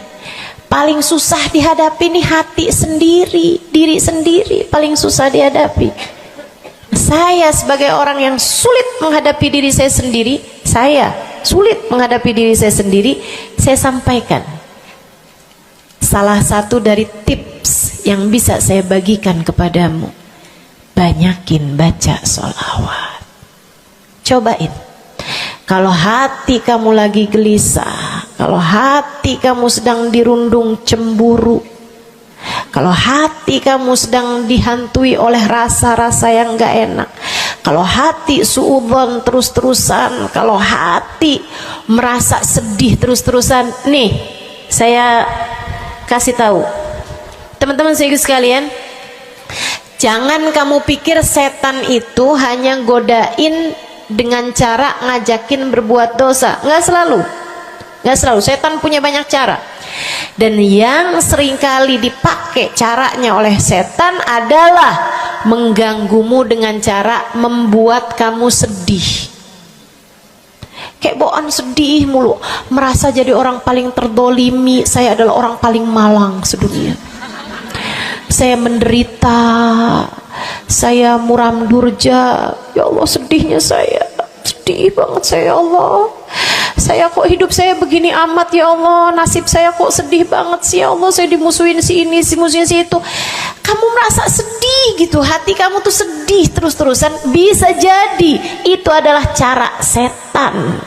paling susah dihadapi nih hati sendiri, diri sendiri paling susah dihadapi. Saya sebagai orang yang sulit menghadapi diri saya sendiri, saya sampaikan salah satu dari tips yang bisa saya bagikan kepadamu. Banyakin baca sholawat. Cobain. Kalau hati kamu lagi gelisah, kalau hati kamu sedang dirundung cemburu, kalau hati kamu sedang dihantui oleh rasa-rasa yang gak enak, kalau hati suudzon terus-terusan, kalau hati merasa sedih terus-terusan, nih saya kasih tahu teman-teman saya sekalian, jangan kamu pikir setan itu hanya godain dengan cara ngajakin berbuat dosa. Nggak selalu. Setan punya banyak cara. Dan yang seringkali dipakai caranya oleh setan adalah mengganggumu dengan cara membuat kamu sedih. Kayak bawaan sedih mulu, merasa jadi orang paling terdolimi. Saya adalah orang paling malang sedunia. Saya menderita, saya muram durja, ya Allah sedihnya saya, sedih banget saya, ya Allah saya kok hidup saya begini amat ya Allah, nasib saya kok sedih banget sih ya Allah, saya dimusuhin si ini, si musuhin si itu. Kamu merasa sedih gitu, hati kamu tuh sedih terus-terusan, bisa jadi itu adalah cara setan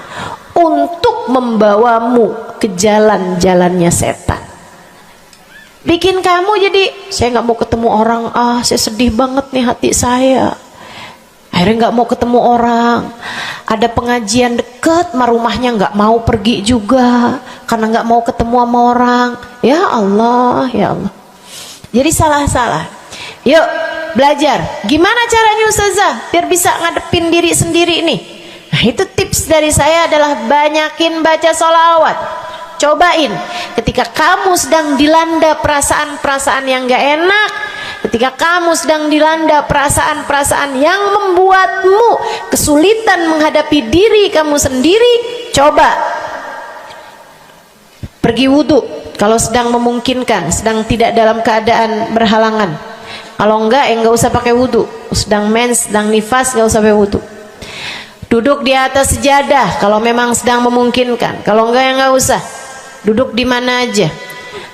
untuk membawamu ke jalan-jalannya setan. Bikin kamu jadi, saya nggak mau ketemu orang, saya sedih banget nih hati saya. Akhirnya nggak mau ketemu orang. Ada pengajian deket, sama rumahnya nggak mau pergi juga, karena nggak mau ketemu sama orang. Ya Allah, ya Allah. Jadi salah-salah. Yuk belajar. Gimana caranya Ustazah biar bisa ngadepin diri sendiri nih? Nah itu tips dari saya adalah banyakin baca sholawat. Cobain ketika kamu sedang dilanda perasaan-perasaan yang gak enak, ketika kamu sedang dilanda perasaan-perasaan yang membuatmu kesulitan menghadapi diri kamu sendiri, coba pergi wudhu kalau sedang memungkinkan, sedang tidak dalam keadaan berhalangan. Kalau enggak ya enggak usah pakai wudhu. Sedang mens, sedang nifas, enggak usah pakai wudhu. Duduk di atas sejadah kalau memang sedang memungkinkan, kalau enggak ya enggak usah. Duduk di mana aja.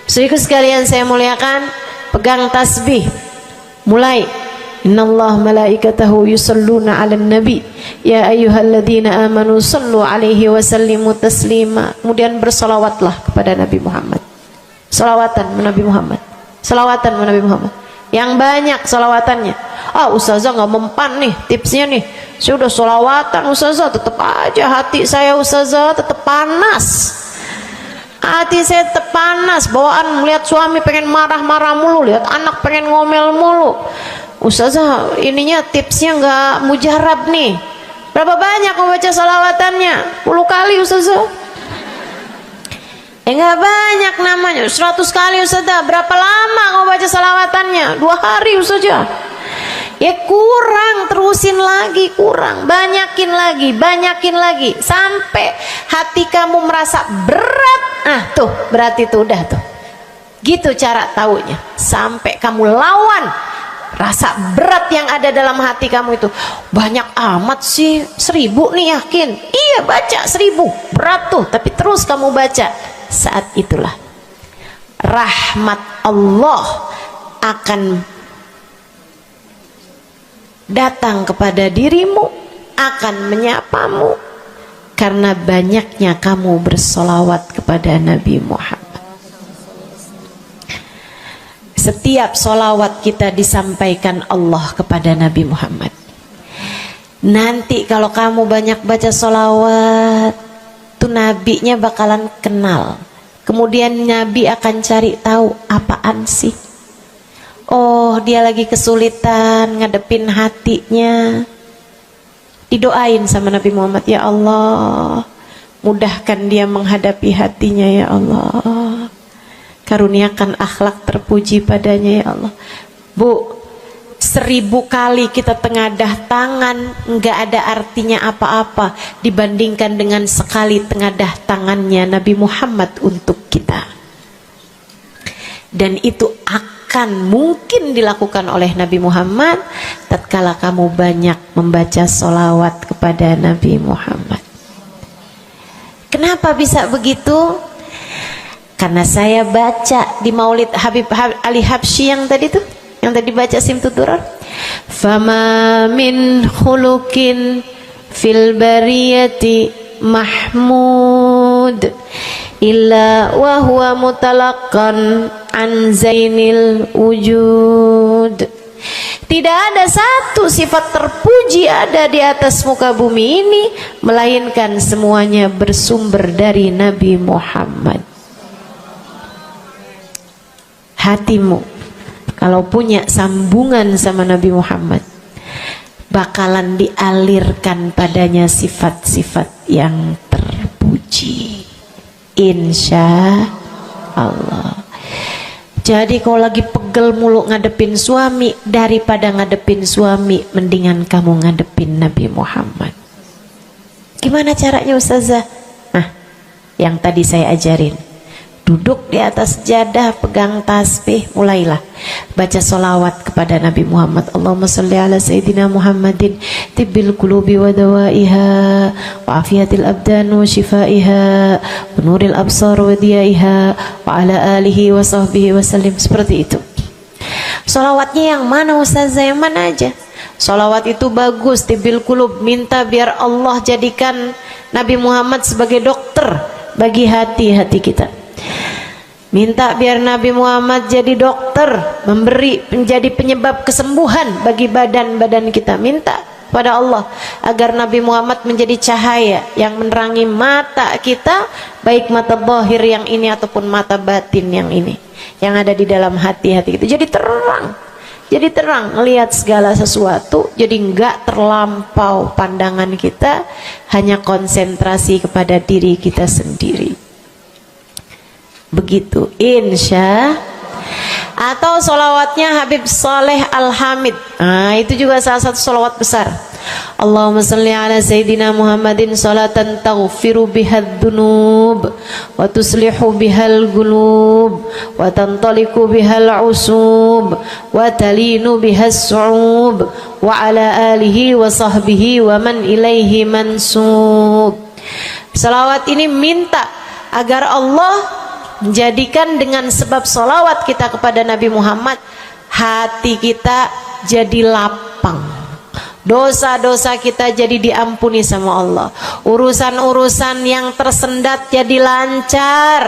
Saudaraku sekalian saya muliakan, pegang tasbih. Mulai. Innallaha malaikatahu yusalluna 'alan nabi ya ayyuhalladzina amanu sallu 'alaihi wa sallimu taslima. Kemudian bersolawatlah kepada Nabi Muhammad. Solawatan Nabi Muhammad. Solawatan Nabi Muhammad. Yang banyak solawatannya. Ustazah nggak mempan nih tipsnya nih. Saya udah solawatan Ustazah, tetap aja hati saya Ustazah tetap panas. Hati saya tetap panas, bawaan melihat suami pengen marah-marah mulu, lihat anak pengen ngomel mulu. Ustazah ininya tipsnya nggak mujarab nih. Berapa banyak mau baca salawatannya? 10 kali Ustazah. Nggak banyak namanya, 100 kali Ustazah. Berapa lama mau baca salawatannya? 2 hari Ustazah. Ya kurang, terusin lagi, kurang, banyakin lagi sampai hati kamu merasa berat. Tuh berarti tuh udah tuh. Gitu cara taunya. Sampai kamu lawan rasa berat yang ada dalam hati kamu itu. Banyak amat sih, 1000 nih yakin. Iya baca 1000, berat tuh, tapi terus kamu baca. Saat itulah rahmat Allah akan datang kepada dirimu, akan menyapamu karena banyaknya kamu bersolawat kepada Nabi Muhammad. Setiap solawat kita disampaikan Allah kepada Nabi Muhammad. Nanti kalau kamu banyak baca solawat, tuh nabinya bakalan kenal. Kemudian Nabi akan cari tahu apaan sih. Oh, dia lagi kesulitan ngadepin hatinya. Didoain sama Nabi Muhammad, ya Allah, mudahkan dia menghadapi hatinya ya Allah. Karuniakan akhlak terpuji padanya ya Allah. Bu, 1000 kali kita tengadah tangan nggak ada artinya apa-apa dibandingkan dengan sekali tengadah tangannya Nabi Muhammad untuk kita. Dan itu akan mungkin dilakukan oleh Nabi Muhammad tatkala kamu banyak membaca sholawat kepada Nabi Muhammad. Kenapa bisa begitu? Karena saya baca di Maulid Habib Ali Habsyi yang tadi tuh, yang tadi baca Simtud Durar. Fama min khuluqin fil bariyati mahmud illa wa huwa mutalaqqan an zainil wujud. Tidak ada satu sifat terpuji ada di atas muka bumi ini melainkan semuanya bersumber dari Nabi Muhammad. Hatimu kalau punya sambungan sama Nabi Muhammad bakalan dialirkan padanya sifat-sifat yang terpuji, insya Allah. Jadi kalau lagi pegel mulu ngadepin suami, daripada ngadepin suami mendingan kamu ngadepin Nabi Muhammad. Gimana caranya Ustazah? Nah, yang tadi saya ajarin. Duduk di atas sejadah, pegang tasbih, mulailah baca solawat kepada Nabi Muhammad. Allahumma salli ala Sayyidina Muhammadin tibbil qulubi wa dawaiha wa afiyatil abdan wa shifaiha wa nuril absar wa diyaiha wa ala alihi wa sahbihi wa sallim. Seperti itu. Solawatnya yang mana Ustazah? Yang mana aja? Solawat itu bagus, tibbil qulub, minta biar Allah jadikan Nabi Muhammad sebagai dokter bagi hati-hati kita. Minta biar Nabi Muhammad jadi dokter, menjadi penyebab kesembuhan bagi badan-badan kita. Minta pada Allah agar Nabi Muhammad menjadi cahaya yang menerangi mata kita, baik mata zahir yang ini ataupun mata batin yang ini, yang ada di dalam hati-hati kita. Jadi terang melihat segala sesuatu, jadi enggak terlampau pandangan kita, hanya konsentrasi kepada diri kita sendiri. Begitu, insya. Atau solawatnya Habib Saleh Al-Hamid. Nah, itu juga salah satu solawat besar. Allahumma salli ala Sayyidina Muhammadin salatan taghfiru bihad dunub wa tuslihu bihal gulub wa tantaliku bihal usub wa talinu bihas su'ub wa ala alihi wa sahbihi wa man ilaihi mansub. Salawat ini minta agar Allah menjadikan dengan sebab solawat kita kepada Nabi Muhammad, hati kita jadi lapang, dosa-dosa kita jadi diampuni sama Allah, urusan-urusan yang tersendat jadi lancar,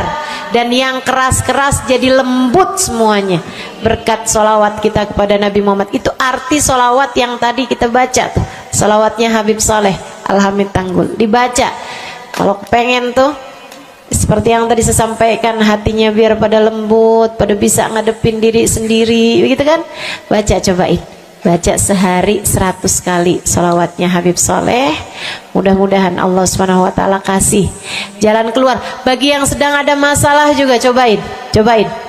dan yang keras-keras jadi lembut semuanya berkat solawat kita kepada Nabi Muhammad. Itu arti solawat yang tadi kita baca tuh, solawatnya Habib Saleh Al-Hamid Tanggul. Dibaca kalau pengen tuh seperti yang tadi saya sampaikan, hatinya biar pada lembut, pada bisa ngadepin diri sendiri, begitu kan? Baca, cobain. baca sehari 100 kali sholawatnya Habib Soleh. Mudah-mudahan Allah Subhanahu wa ta'ala kasih jalan keluar. Bagi yang sedang ada masalah juga cobain.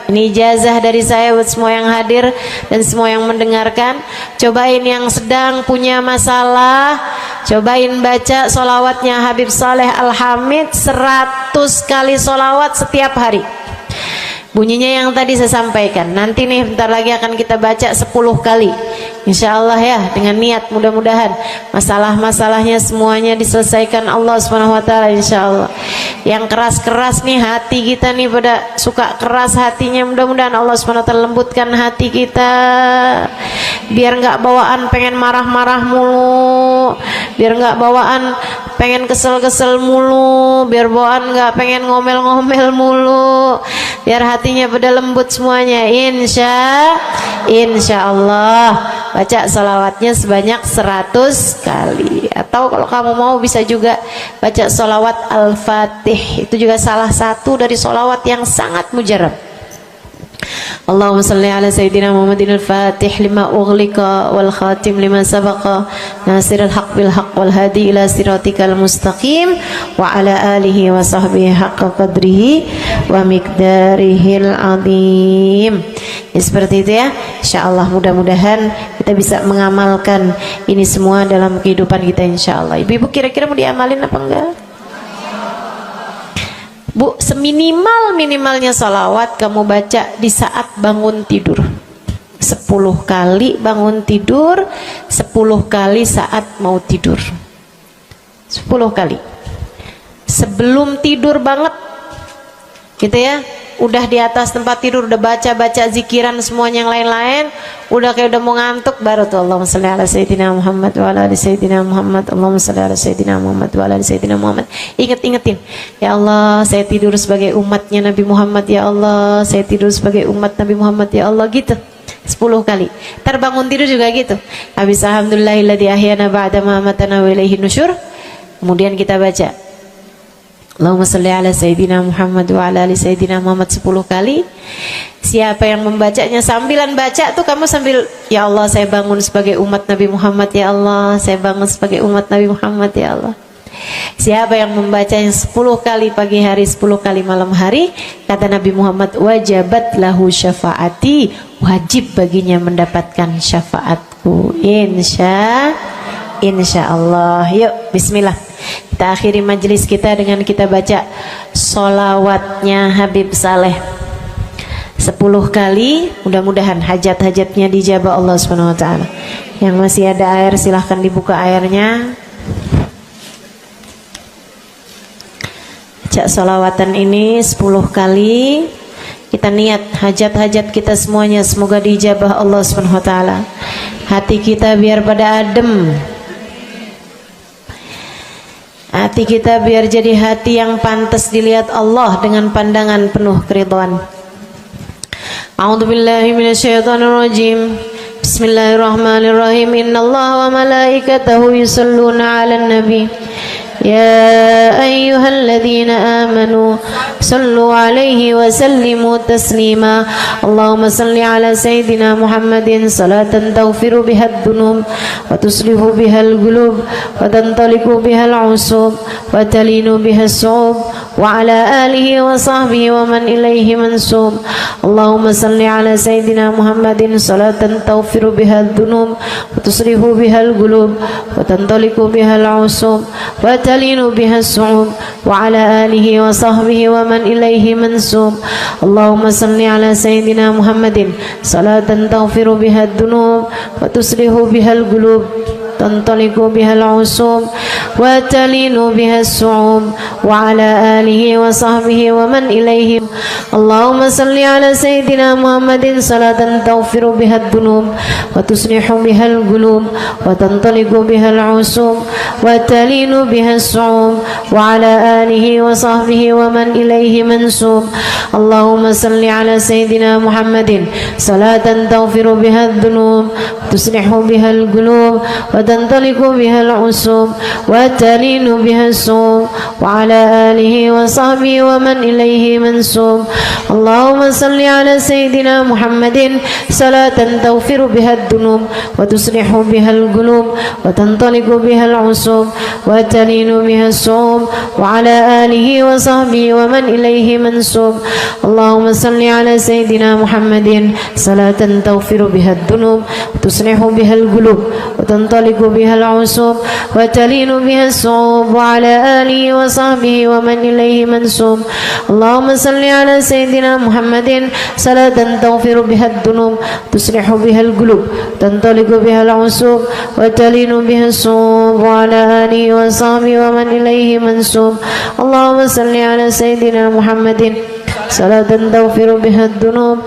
Ini ijazah dari saya buat semua yang hadir dan semua yang mendengarkan. Cobain yang sedang punya masalah, cobain baca sholawatnya Habib Soleh Al-Hamid 100 kali sholawat setiap hari. Bunyinya yang tadi saya sampaikan. Nanti nih bentar lagi akan kita baca 10 kali. Insya Allah ya, dengan niat mudah-mudahan masalah-masalahnya semuanya diselesaikan Allah Subhanahu wa ta'ala, insya Allah. Yang keras-keras nih hati kita nih, pada suka keras hatinya, mudah-mudahan Allah Subhanahu wa ta'ala lembutkan hati kita, biar nggak bawaan pengen marah-marah mulu, biar nggak bawaan pengen kesel-kesel mulu, biar bawaan nggak pengen ngomel-ngomel mulu, biar hatinya pada lembut semuanya. Insya Allah baca salawatnya sebanyak 100 kali. Atau kalau kamu mau bisa juga baca salawat Al-Fatih, itu juga salah satu dari salawat yang sangat mujarab. Allahumma salli ala Sayyidina Muhammadin al-Fatih lima ughliqa wal khatim lima sabaqa nasirul haq bil haq wal hadi ila siratikal mustaqim wa ala alihi wa sahbihi haqqa qadrihi wa miqdarihil azim. Ya, seperti itu ya. Insyaallah mudah-mudahan kita bisa mengamalkan ini semua dalam kehidupan kita insyaallah. Ibu-ibu kira-kira mau diamalin apa enggak? Bu, seminimal-minimalnya salawat kamu baca di saat bangun tidur 10 kali bangun tidur, 10 kali saat mau tidur, 10 kali sebelum tidur banget gitu ya. Udah di atas tempat tidur udah baca-baca zikiran semuanya yang lain-lain, udah kayak udah mau ngantuk, baru tuh Allahumma shalli ala Sayyidina Muhammad wa ala ali Sayyidina Muhammad, Allahumma shalli ala Sayyidina Muhammad wa ala ali Sayyidina Muhammad. Ingetin, ya Allah saya tidur sebagai umatnya Nabi Muhammad, ya Allah saya tidur sebagai umat Nabi Muhammad, ya Allah, gitu 10 kali. Terbangun tidur juga gitu. Habis alhamdulillahilladzi ahyana ba'da ma amatana wa ilaihi nusyur. Kemudian kita baca Allahumma salli ala Sayyidina Muhammad wa ala ali Sayyidina Muhammad 10 kali. Siapa yang membacanya sambilan baca tuh kamu sambil, ya Allah saya bangun sebagai umat Nabi Muhammad, ya Allah saya bangun sebagai umat Nabi Muhammad, ya Allah. Siapa yang membacanya 10 kali pagi hari, 10 kali malam hari, kata Nabi Muhammad, wajabat lahu syafaati, wajib baginya mendapatkan syafaatku. Insya Allah. Yuk bismillah, kita akhiri majelis kita dengan kita baca sholawatnya Habib Saleh 10 kali. Mudah-mudahan hajat-hajatnya dijabah Allah Subhanahu wa ta'ala. Yang masih ada air silahkan dibuka airnya. Baca sholawatan ini 10 kali. Kita niat hajat-hajat kita semuanya semoga dijabah Allah Subhanahu wa ta'ala. Hati kita biar pada adem, hati kita biar jadi hati yang pantas dilihat Allah dengan pandangan penuh keridhaan. A'udzubillahi minasyaitonirrajim. Bismillahirrahmanirrahim. Innallaha wa malaikatahu yusholluna 'alan nabi. يا أيها الذين آمنوا صلوا عليه وسلموا تسليما اللهم صل على سيدنا محمد صلاة تغفر بها الذنوب وتصلح بها القلوب وتنطلق بها العصوب وتلين بها الصعوب وعلى آله وصحبه ومن إليه منسوب اللهم صل على سيدنا محمد صلاة تغفر بها الذنوب وتصلح بها القلوب وتنطلق بها العصوب وتلين بها الصعوب وعلى آله وصحبه ومن إليه منسوب اللهم صل على سيدنا محمد صلاة تغفر بها الذنوب وتصلح بها القلوب تنطلق بها العصوب وتلين بها الصعوب وعلى آله وصحبه ومن إليه اللهم صل على سيدنا محمد صلاة تغفر بها الذنوب وتصلح بها القلوب وتنطلق بها العصوب وتلين بها الصعوب وعلى آله وصحبه ومن إليه منسوب اللهم صل على سيدنا محمد صلاة تغفر بها الذنوب وتصلح بها القلوب وتنطلق وتنطلق بها العصوب وتلين بها الصوم وعلى آله وصحبه ومن إليه منسوب. اللهم صل على سيدنا محمد صلاة تغفر بها الذنوب وتصلح بها القلوب وتنطلق بها العصوب وتلين بها الصوم وعلى آله وصحبه ومن إليه منسوب. اللهم صل على سيدنا محمد صلاة تغفر بها الذنوب وتصلح بها القلوب وتنطلق بها العصوب وتلين بها الصوم وعلى آله وصحبه ومن إليه منسوب. اللهم صل على سيدنا محمد صلاة تغفر بها الذنوب تصلح بها القلوب تنطلق بها العصوب وتلين بها الصوم وعلى آله وصحبه ومن إليه منسوب. اللهم صل على سيدنا محمد صلاة تغفر بها الذنوب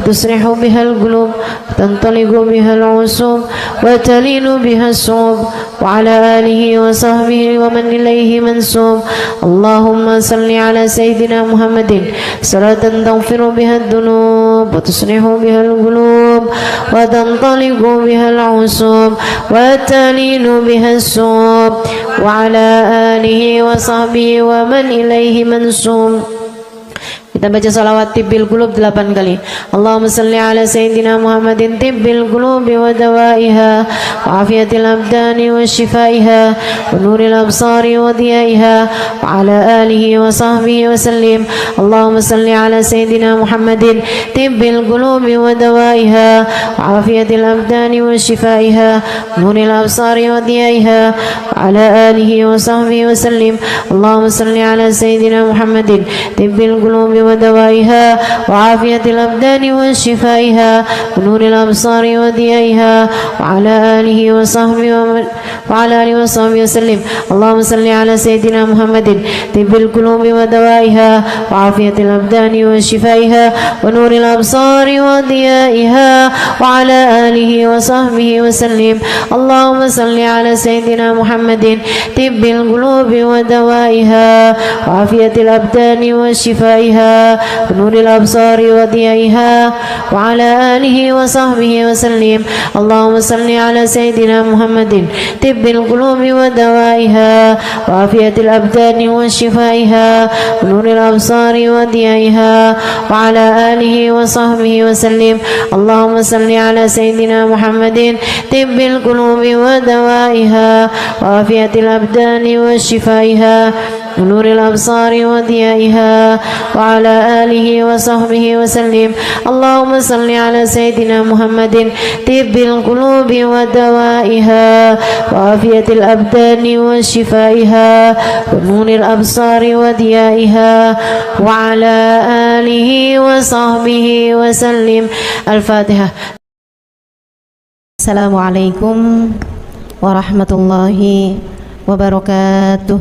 تصلح بها القلوب تنطلق بها العصوب وتلين بها الصوم وعلى آله وصحبه ومن إليه منسوب. اللهم صل على سيدنا محمد صلاة تغفر بها الذنوب وتصلح بها القلوب وتنطلق بها العصوب وتلين بها الصوم وعلى آله وصحبه ومن إليه منسوب. Kita baca salawat tibbil qulub 8 kali. Allahumma salli ala sayyidina Muhammadin tibbil qulubi wa dawaiha wa afiyatil abdani wa shifaiha wa nuril absari wa diyaiha wa ala alihi wa sahbihi wa sallim. Allahumma salli ala sayyidina Muhammadin tibbil qulubi wa dawaiha wa afiyatil abdani wa shifaiha wa nuril absari wa diyaiha wa ala alihi wa sahbihi wa sallim. Allahumma salli ala sayyidina Muhammadin tibbil qulubi ودوائها وعافية الأبدان وشفائها ونور الأبصار وضيائها وعلى آله وصحبه وسلم. اللهم صل على سيدنا محمد طب القلوب ودوائها وعافية الأبدان وشفائها ونور الأبصار وضيائها وعلى آله وصحبه وسلم. اللهم صل على سيدنا محمد طب القلوب ودوائها وعافية الأبدان وشفائها ونور الأبصار وضيائها وعلى آله وصحبه وسلم. اللهم صل على سيدنا محمد طب القلوب ودوائها وعافية الأبدان وشفائها ونور الأبصار وضيائها وعلى آله وصحبه وسلم. اللهم صل على سيدنا محمد طب القلوب ودوائها وعافية الأبدان وشفائها ونور الأبصار وضيائها وعلى آله وصحبه وسلم. اللهم صل على سيدنا محمد طب القلوب ودوائها وعافية الأبدان وشفائها ونور الأبصار وضيائها وعلى آله وصحبه وسلم. الفاتحة. السلام عليكم ورحمة الله وبركاته.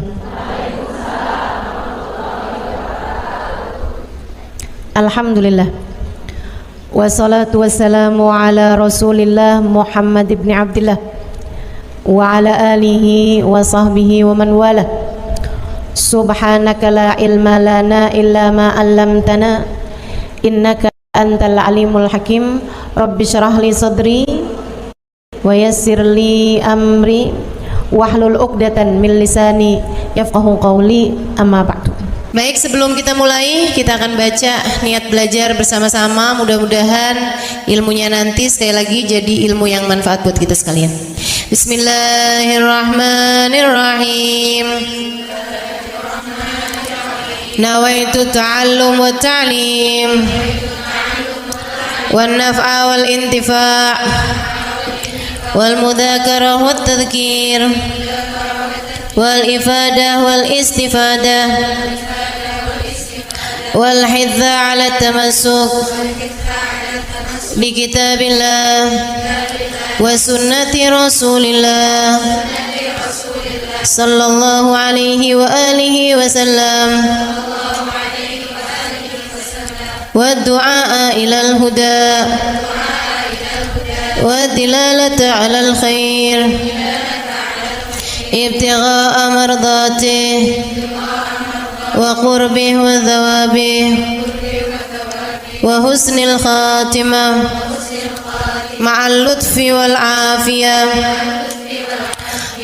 Alhamdulillah wassalatu wassalamu ala rasulillah Muhammad ibn Abdillah wa ala alihi wa sahbihi wa man wala. Subhanaka la ilma lana illa ma 'allamtana innaka antal alimul hakim. Rabbi syrah li sadri wa yassir li amri wahlul 'uqdatan min lisani yafqahu qawli. Amma ba'du. Baik, sebelum kita mulai, kita akan baca niat belajar bersama-sama. Mudah-mudahan ilmunya nanti sekali lagi jadi ilmu yang manfaat buat kita sekalian. Bismillahirrahmanirrahim. Nawaitu ta'allum wa ta'lim wan naf'a wal intifa' wal mudzakarah wat tadhkir wal ifadah wal istifadah wal hidza ala tamassuk bi kitabillah wa sunnati rasulillah sallallahu alaihi wa alihi wa sallam wa du'a ila al huda wa dilalata ala al khair ابتغاء مرضاته وقربه وثوابه وحسن الخاتمة مع اللطف والعافية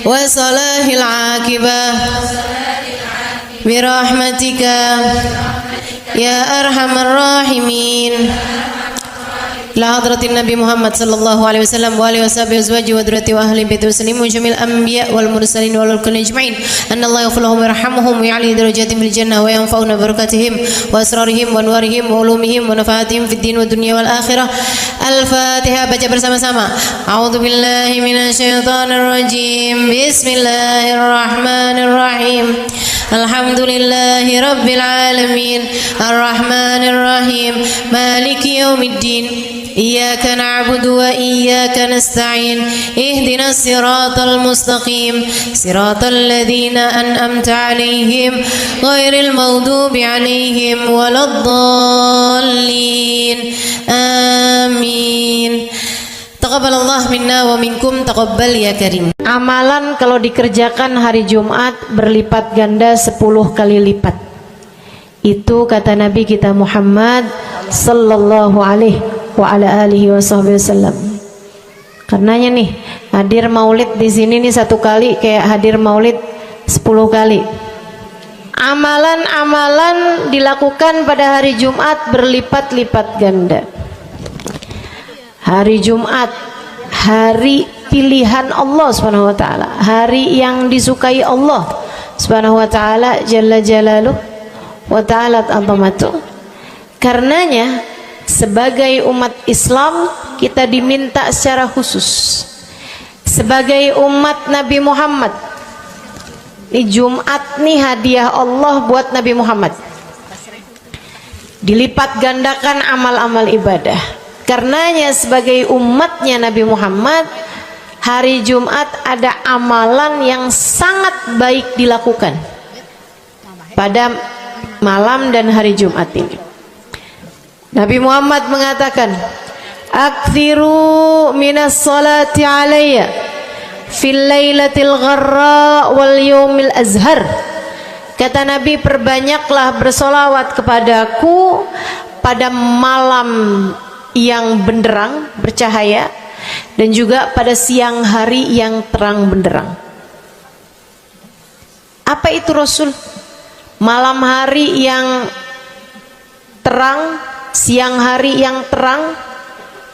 وصلاح العاقبة برحمتك يا أرحم الراحمين. لحضرة النبي محمد صلى الله عليه وسلم وآله وصحبه وأزواجه وذريته وأهل بيته وسلم وجميع الأنبياء والمرسلين والكل أجمعين أن الله يغفر لهم ويرحمهم ويعلي درجاتهم في الجنة وينفعنا ببركاتهم وأسرارهم وأنوارهم وعلومهم ونفعاتهم في الدين والدنيا والآخرة. الفاتحة. Baca bersama-sama. A'udzu billahi minasyaitonir rajim. Bismillahirrahmanirrahim. Alhamdulillahi rabbil alamin. Arrahmanir rahim. Maliki yaumiddin. Iyyaka na'budu wa iyyaka nasta'in. Ihdinas siratal mustaqim. Siratal ladzina an'amta 'alaihim ghairil maghdubi 'alaihim waladdallin. Amin. Taqabbalallah minna wa minkum, taqabbal ya karim. Amalan kalau dikerjakan hari Jumat berlipat ganda 10 kali lipat. Itu kata Nabi kita Muhammad sallallahu alaihi wa ala alihi wasallam. Karenanya nih, hadir maulid di sini nih 1 kali kayak hadir maulid 10 kali. Amalan-amalan dilakukan pada hari Jumat berlipat-lipat ganda. Hari Jumat, hari pilihan Allah Subhanahu wa taala, hari yang disukai Allah Subhanahu wa taala jalla jalaluh wa ta'alat azamatuh. Karenanya sebagai umat Islam kita diminta secara khusus sebagai umat Nabi Muhammad. Ini Jumat nih hadiah Allah buat Nabi Muhammad. Dilipat gandakan amal-amal ibadah. Karenanya sebagai umatnya Nabi Muhammad, hari Jumat ada amalan yang sangat baik dilakukan pada malam dan hari Jumat ini. Nabi Muhammad mengatakan, "Aktsiru minas salati alayya fil lailatil gharra wal yaumil azhar." Kata Nabi, perbanyaklah bersolawat kepadaku pada malam yang benderang, bercahaya, dan juga pada siang hari yang terang benderang. Apa itu Rasul? Malam hari yang terang, siang hari yang terang.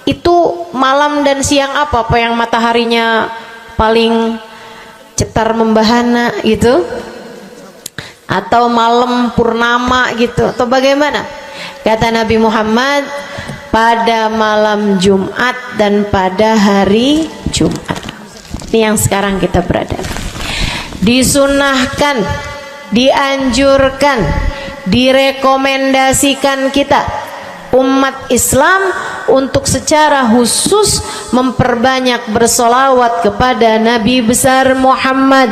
Itu malam dan siang apa? Apa yang mataharinya paling cetar membahana gitu? Atau malam purnama gitu? Atau bagaimana? Kata Nabi Muhammad, pada malam Jumat dan pada hari Jumat. Ini yang sekarang kita berada. Disunahkan, dianjurkan, direkomendasikan kita umat Islam untuk secara khusus memperbanyak bersolawat kepada Nabi besar Muhammad.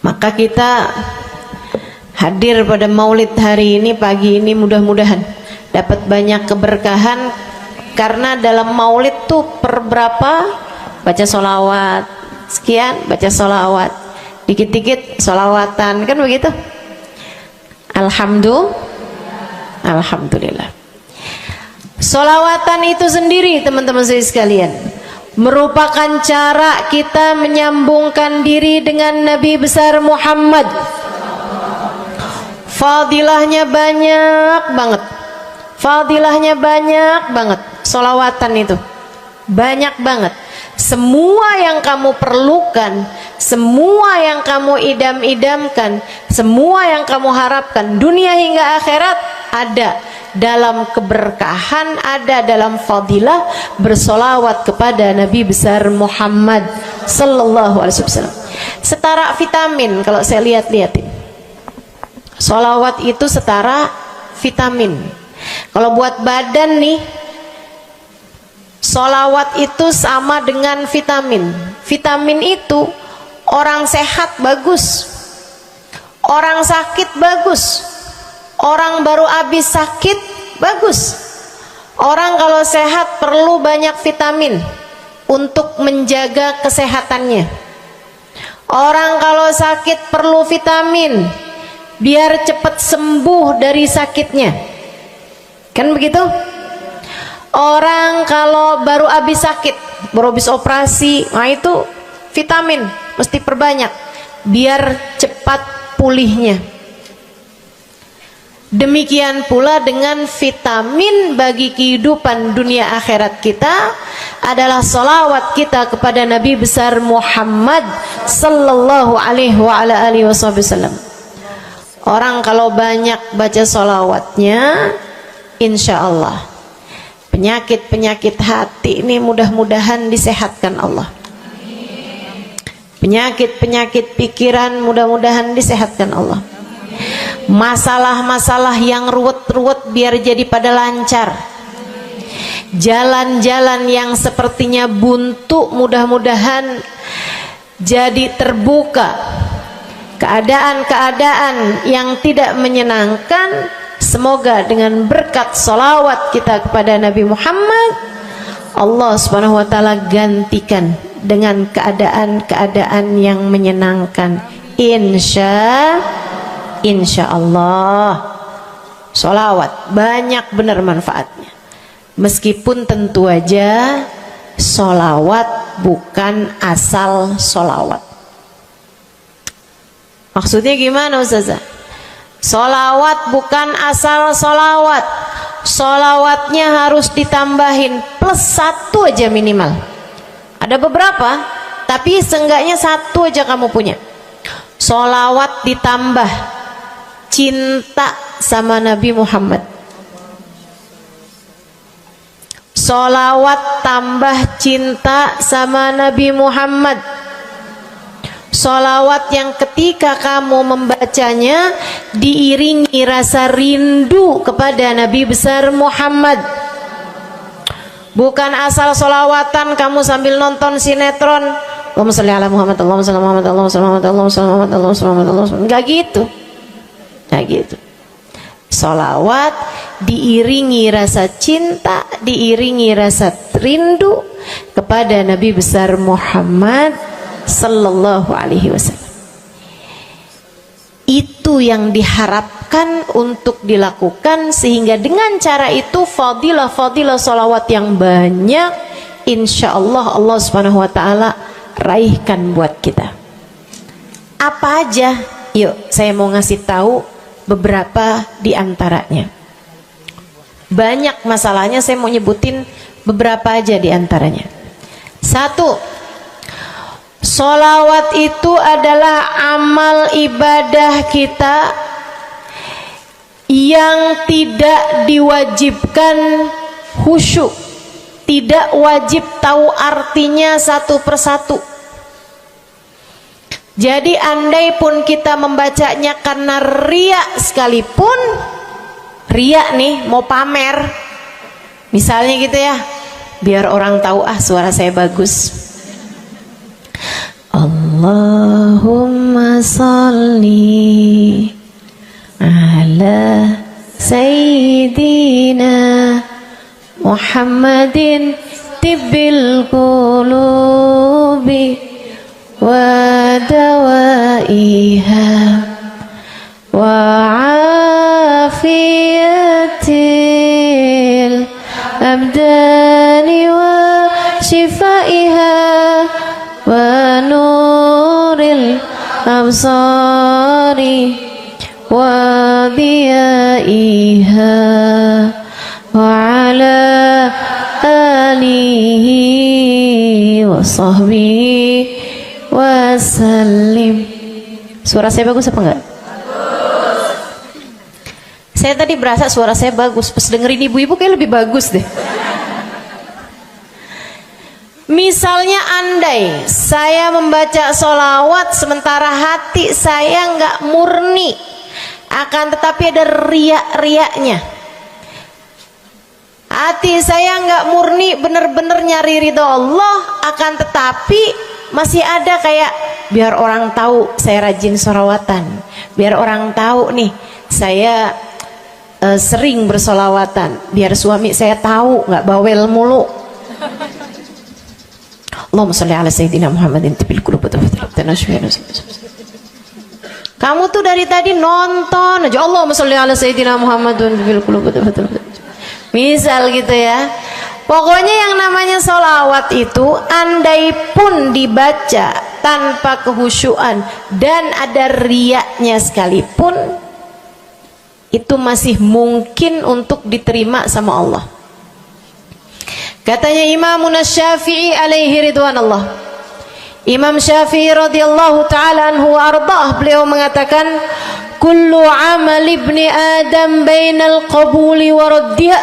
Maka kita hadir pada maulid hari ini, pagi ini, mudah-mudahan dapat banyak keberkahan. Karena dalam maulid tuh per berapa baca solawat, sekian baca solawat, dikit-dikit solawatan, kan begitu. Alhamdulillah. Solawatan itu sendiri teman-teman saya sekalian merupakan cara kita menyambungkan diri dengan Nabi besar Muhammad. Fadilahnya banyak banget. Fadilahnya banyak banget. Solawatan itu banyak banget. Semua yang kamu perlukan, semua yang kamu idam-idamkan, semua yang kamu harapkan dunia hingga akhirat ada dalam keberkahan, ada dalam fadilah bersolawat kepada Nabi besar Muhammad sallallahu alaihi wasallam. Setara vitamin kalau saya lihat-lihatin. Solawat itu setara vitamin. Kalau buat badan nih, solawat itu sama dengan vitamin. Vitamin itu orang sehat bagus, orang sakit bagus, orang baru habis sakit bagus. Orang kalau sehat perlu banyak vitamin untuk menjaga kesehatannya. Orang kalau sakit perlu vitamin biar cepat sembuh dari sakitnya, kan begitu? Orang kalau baru habis sakit, baru habis operasi, nah itu vitamin mesti perbanyak biar cepat pulihnya. Demikian pula dengan vitamin bagi kehidupan dunia akhirat kita adalah salawat kita kepada Nabi besar Muhammad sallallahu alaihi wasallam. Orang kalau banyak baca salawatnya, insya Allah penyakit-penyakit hati ini mudah-mudahan disehatkan Allah. Penyakit-penyakit pikiran mudah-mudahan disehatkan Allah. Masalah-masalah yang ruwet-ruwet biar jadi pada lancar. Jalan-jalan yang sepertinya buntu mudah-mudahan jadi terbuka. Keadaan-keadaan yang tidak menyenangkan, semoga dengan berkat salawat kita kepada Nabi Muhammad, Allah subhanahu wa ta'ala gantikan dengan keadaan-keadaan yang menyenangkan. Insya Allah. Sholawat banyak benar manfaatnya. Meskipun tentu aja sholawat bukan asal sholawat. Maksudnya gimana Ustazah? Sholawat bukan asal sholawat. Sholawatnya harus ditambahin plus 1 aja minimal. Ada beberapa, tapi seenggaknya 1 aja kamu punya. Sholawat ditambah cinta sama Nabi Muhammad. Sholawat tambah cinta sama Nabi Muhammad. Sholawat yang ketika kamu membacanya diiringi rasa rindu kepada Nabi besar Muhammad. Bukan asal sholawatan kamu sambil nonton sinetron, Allahumma sholli ala Muhammad, Allahumma sholli ala Muhammad, Allahumma sholli ala Muhammad, Allahumma sholli ala Muhammad, Allahumma sholli ala Muhammad. Enggak gitu. Nah gitu. Sholawat diiringi rasa cinta, diiringi rasa rindu kepada Nabi besar Muhammad sallallahu alaihi wasallam. Itu yang diharapkan untuk dilakukan, sehingga dengan cara itu fadilah-fadilah sholawat yang banyak insya Allah Allah subhanahu wa ta'ala raihkan buat kita. Apa aja? Yuk saya mau ngasih tahu beberapa di antaranya. Banyak masalahnya, saya mau nyebutin beberapa aja di antaranya. 1. Sholawat itu adalah amal ibadah kita yang tidak diwajibkan khusyuk, tidak wajib tahu artinya satu persatu. Jadi andai pun kita membacanya karena riya sekalipun, riya nih mau pamer, misalnya gitu ya, biar orang tahu suara saya bagus. Allahumma sholli ala sayyidina Muhammadin tibbil qulubi wa dawaiha wa afiyatil abdani wa shifaiha wa nuril absari wa diyaiha wa ala alihi wa sahbihi wasallim. Suara saya bagus apa enggak? Bagus. Saya tadi berasa suara saya bagus, pas dengerin ibu-ibu kayak lebih bagus deh. Misalnya andai saya membaca sholawat sementara hati saya nggak murni, akan tetapi ada riak-riaknya. Hati saya nggak murni bener-bener nyari ridho Allah, akan tetapi masih ada kayak biar orang tahu saya rajin sholawatan, biar orang tahu nih saya sering bersolawatan, biar suami saya tahu nggak bawel mulu. Allahumma sholli ala sayyidina Muhammadin tibil qulub. Kamu tuh dari tadi nonton aja Allahumma sholli ala sayyidina Muhammadin tibil qulub. Misal gitu ya, Pokoknya yang namanya sholawat itu andai pun dibaca tanpa kehusyuan dan ada riyaknya sekalipun, itu masih mungkin untuk diterima sama Allah. Katanya Imam Syafi'i alaihi ridwanallah, Imam Syafi'i radhiyallahu ta'ala anhu wa ardhah, beliau mengatakan kullu amal ibni adam bainal qabuli wa raddiha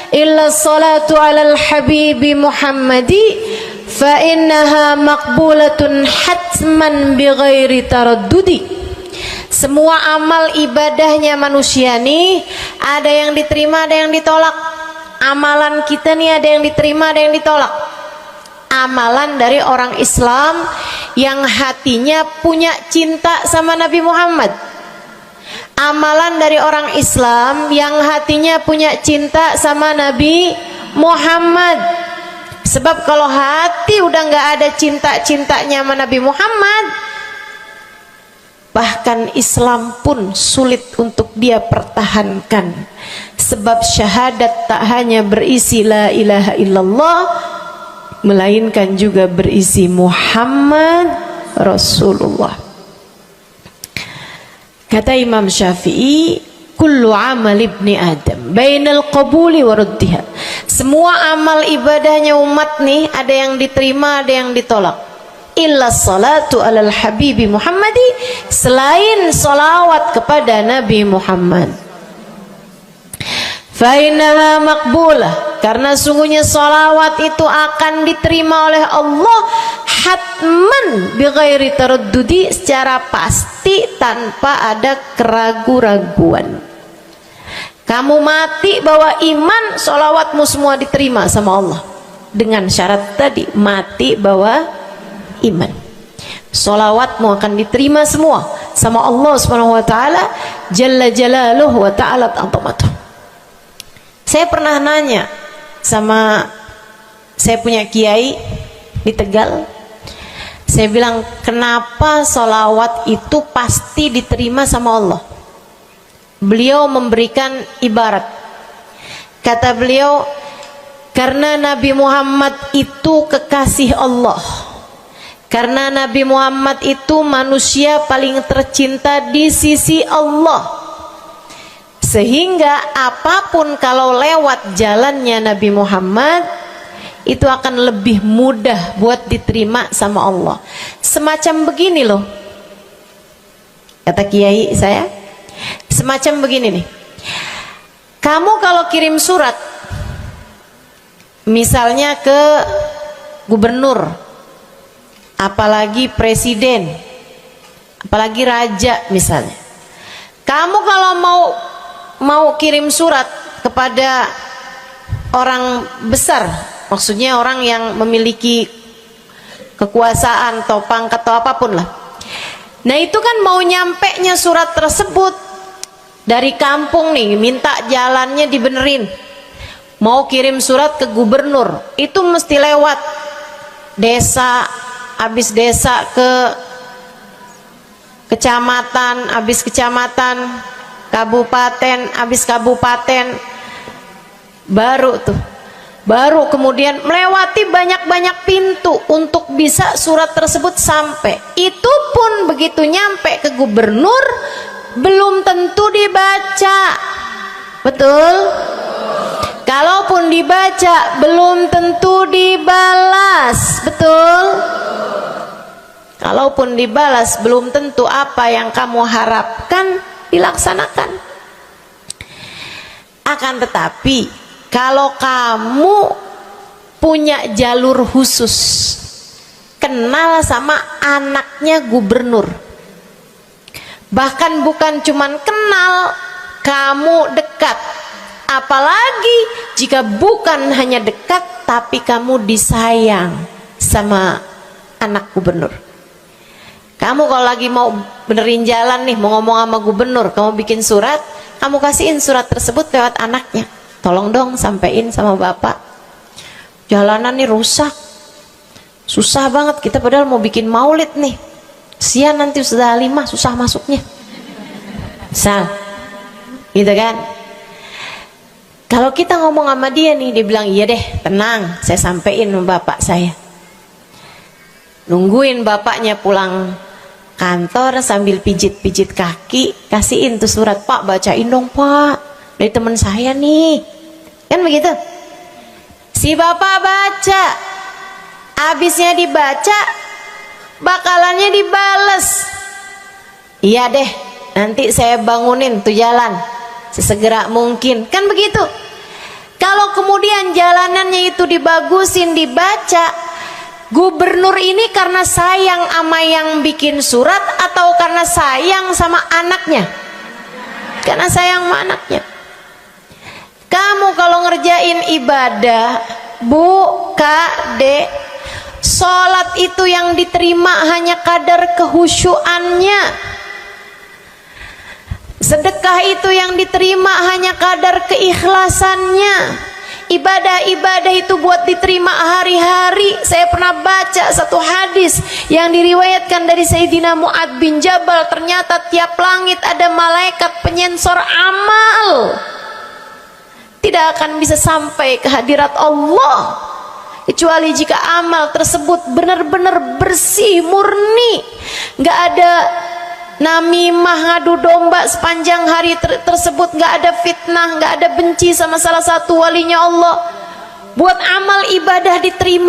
illa salatu ala al-habibi Muhammadi fa innaha maqbulatun hatman bighairi taraddudi. Semua amal ibadahnya manusia nih ada yang diterima, ada yang ditolak. Amalan kita nih ada yang diterima, ada yang ditolak. Amalan dari orang Islam yang hatinya punya cinta sama Nabi Muhammad, amalan dari orang Islam yang hatinya punya cinta sama Nabi Muhammad. Sebab kalau hati udah nggak ada cinta-cintanya sama Nabi Muhammad, bahkan Islam pun sulit untuk dia pertahankan. Sebab syahadat tak hanya berisi la ilaha illallah, melainkan juga berisi Muhammad Rasulullah. Kata Imam Syafi'i, kullu amal ibni adam bainal qabuli wa raddiha. Semua amal ibadahnya umat nih ada yang diterima, ada yang ditolak. Illa salatu alal habibi Muhammadi, selain salawat kepada Nabi Muhammad. Fa innaha maqbulah, karena sungguhnya salawat itu akan diterima oleh Allah hatman bighairi taraddudi, secara pasti tanpa ada keraguan-raguan. Kamu mati bawa iman, salawatmu semua diterima sama Allah. Dengan syarat tadi, mati bawa iman, salawatmu akan diterima semua sama Allah Subhanahu wa taala jalla jalaluhu wa ta'ala azamatuh. Saya pernah nanya sama, saya punya kiai di Tegal, saya bilang, kenapa sholawat itu pasti diterima sama Allah? Beliau memberikan ibarat, kata beliau, karena Nabi Muhammad itu kekasih Allah, karena Nabi Muhammad itu manusia paling tercinta di sisi Allah, sehingga apapun kalau lewat jalannya Nabi Muhammad itu akan lebih mudah buat diterima sama Allah. Semacam begini loh, kata kiai saya, semacam begini nih, kamu kalau kirim surat misalnya ke gubernur, apalagi presiden, apalagi raja misalnya, kamu kalau mau kirim surat kepada orang besar, maksudnya orang yang memiliki kekuasaan atau pangkat atau apapun lah, nah itu kan mau nyampenya surat tersebut dari kampung nih, minta jalannya dibenerin, mau kirim surat ke gubernur, itu mesti lewat desa, habis desa ke kecamatan, habis kecamatan, kabupaten, habis kabupaten, baru kemudian melewati banyak-banyak pintu untuk bisa surat tersebut sampai. Itu pun begitu nyampe ke gubernur belum tentu dibaca, betul? Kalaupun dibaca belum tentu dibalas, betul? Kalaupun dibalas belum tentu apa yang kamu harapkan dilaksanakan. Akan tetapi kalau kamu punya jalur khusus, kenal sama anaknya gubernur, bahkan bukan cuman kenal, kamu dekat, apalagi jika bukan hanya dekat tapi kamu disayang sama anak gubernur. Kamu kalau lagi mau benerin jalan nih, mau ngomong sama gubernur, kamu bikin surat, kamu kasihin surat tersebut lewat anaknya, tolong dong sampein sama bapak, jalanan nih rusak, susah banget, kita padahal mau bikin maulid nih, sian nanti sudah 5 susah masuknya, misal gitu kan. Kalau kita ngomong sama dia nih, dia bilang iya deh, tenang, saya sampein sama bapak saya. Nungguin bapaknya pulang kantor sambil pijit-pijit kaki, kasihin tuh surat, Pak bacain dong Pak, dari teman saya nih, kan begitu. Si bapak baca, abisnya dibaca, bakalannya dibales, iya deh, nanti saya bangunin tuh jalan sesegera mungkin, kan begitu. Kalau kemudian jalanannya itu dibagusin, dibaca, gubernur ini karena sayang sama yang bikin surat atau karena sayang sama anaknya? Karena sayang sama anaknya. Kamu kalau ngerjain ibadah, Bu, Kak, Dek, sholat itu yang diterima hanya kadar kehusyuannya. Sedekah itu yang diterima hanya kadar keikhlasannya. Ibadah-ibadah itu buat diterima hari-hari. Saya pernah baca satu hadis yang diriwayatkan dari Sayyidina Mu'ad bin Jabal. Ternyata tiap langit ada malaikat penyensor amal, tidak akan bisa sampai ke hadirat Allah kecuali jika amal tersebut benar-benar bersih, murni, nggak ada namimah, ngadu domba sepanjang hari tersebut, nggak ada fitnah, nggak ada benci sama salah satu walinya Allah. Buat amal ibadah diterima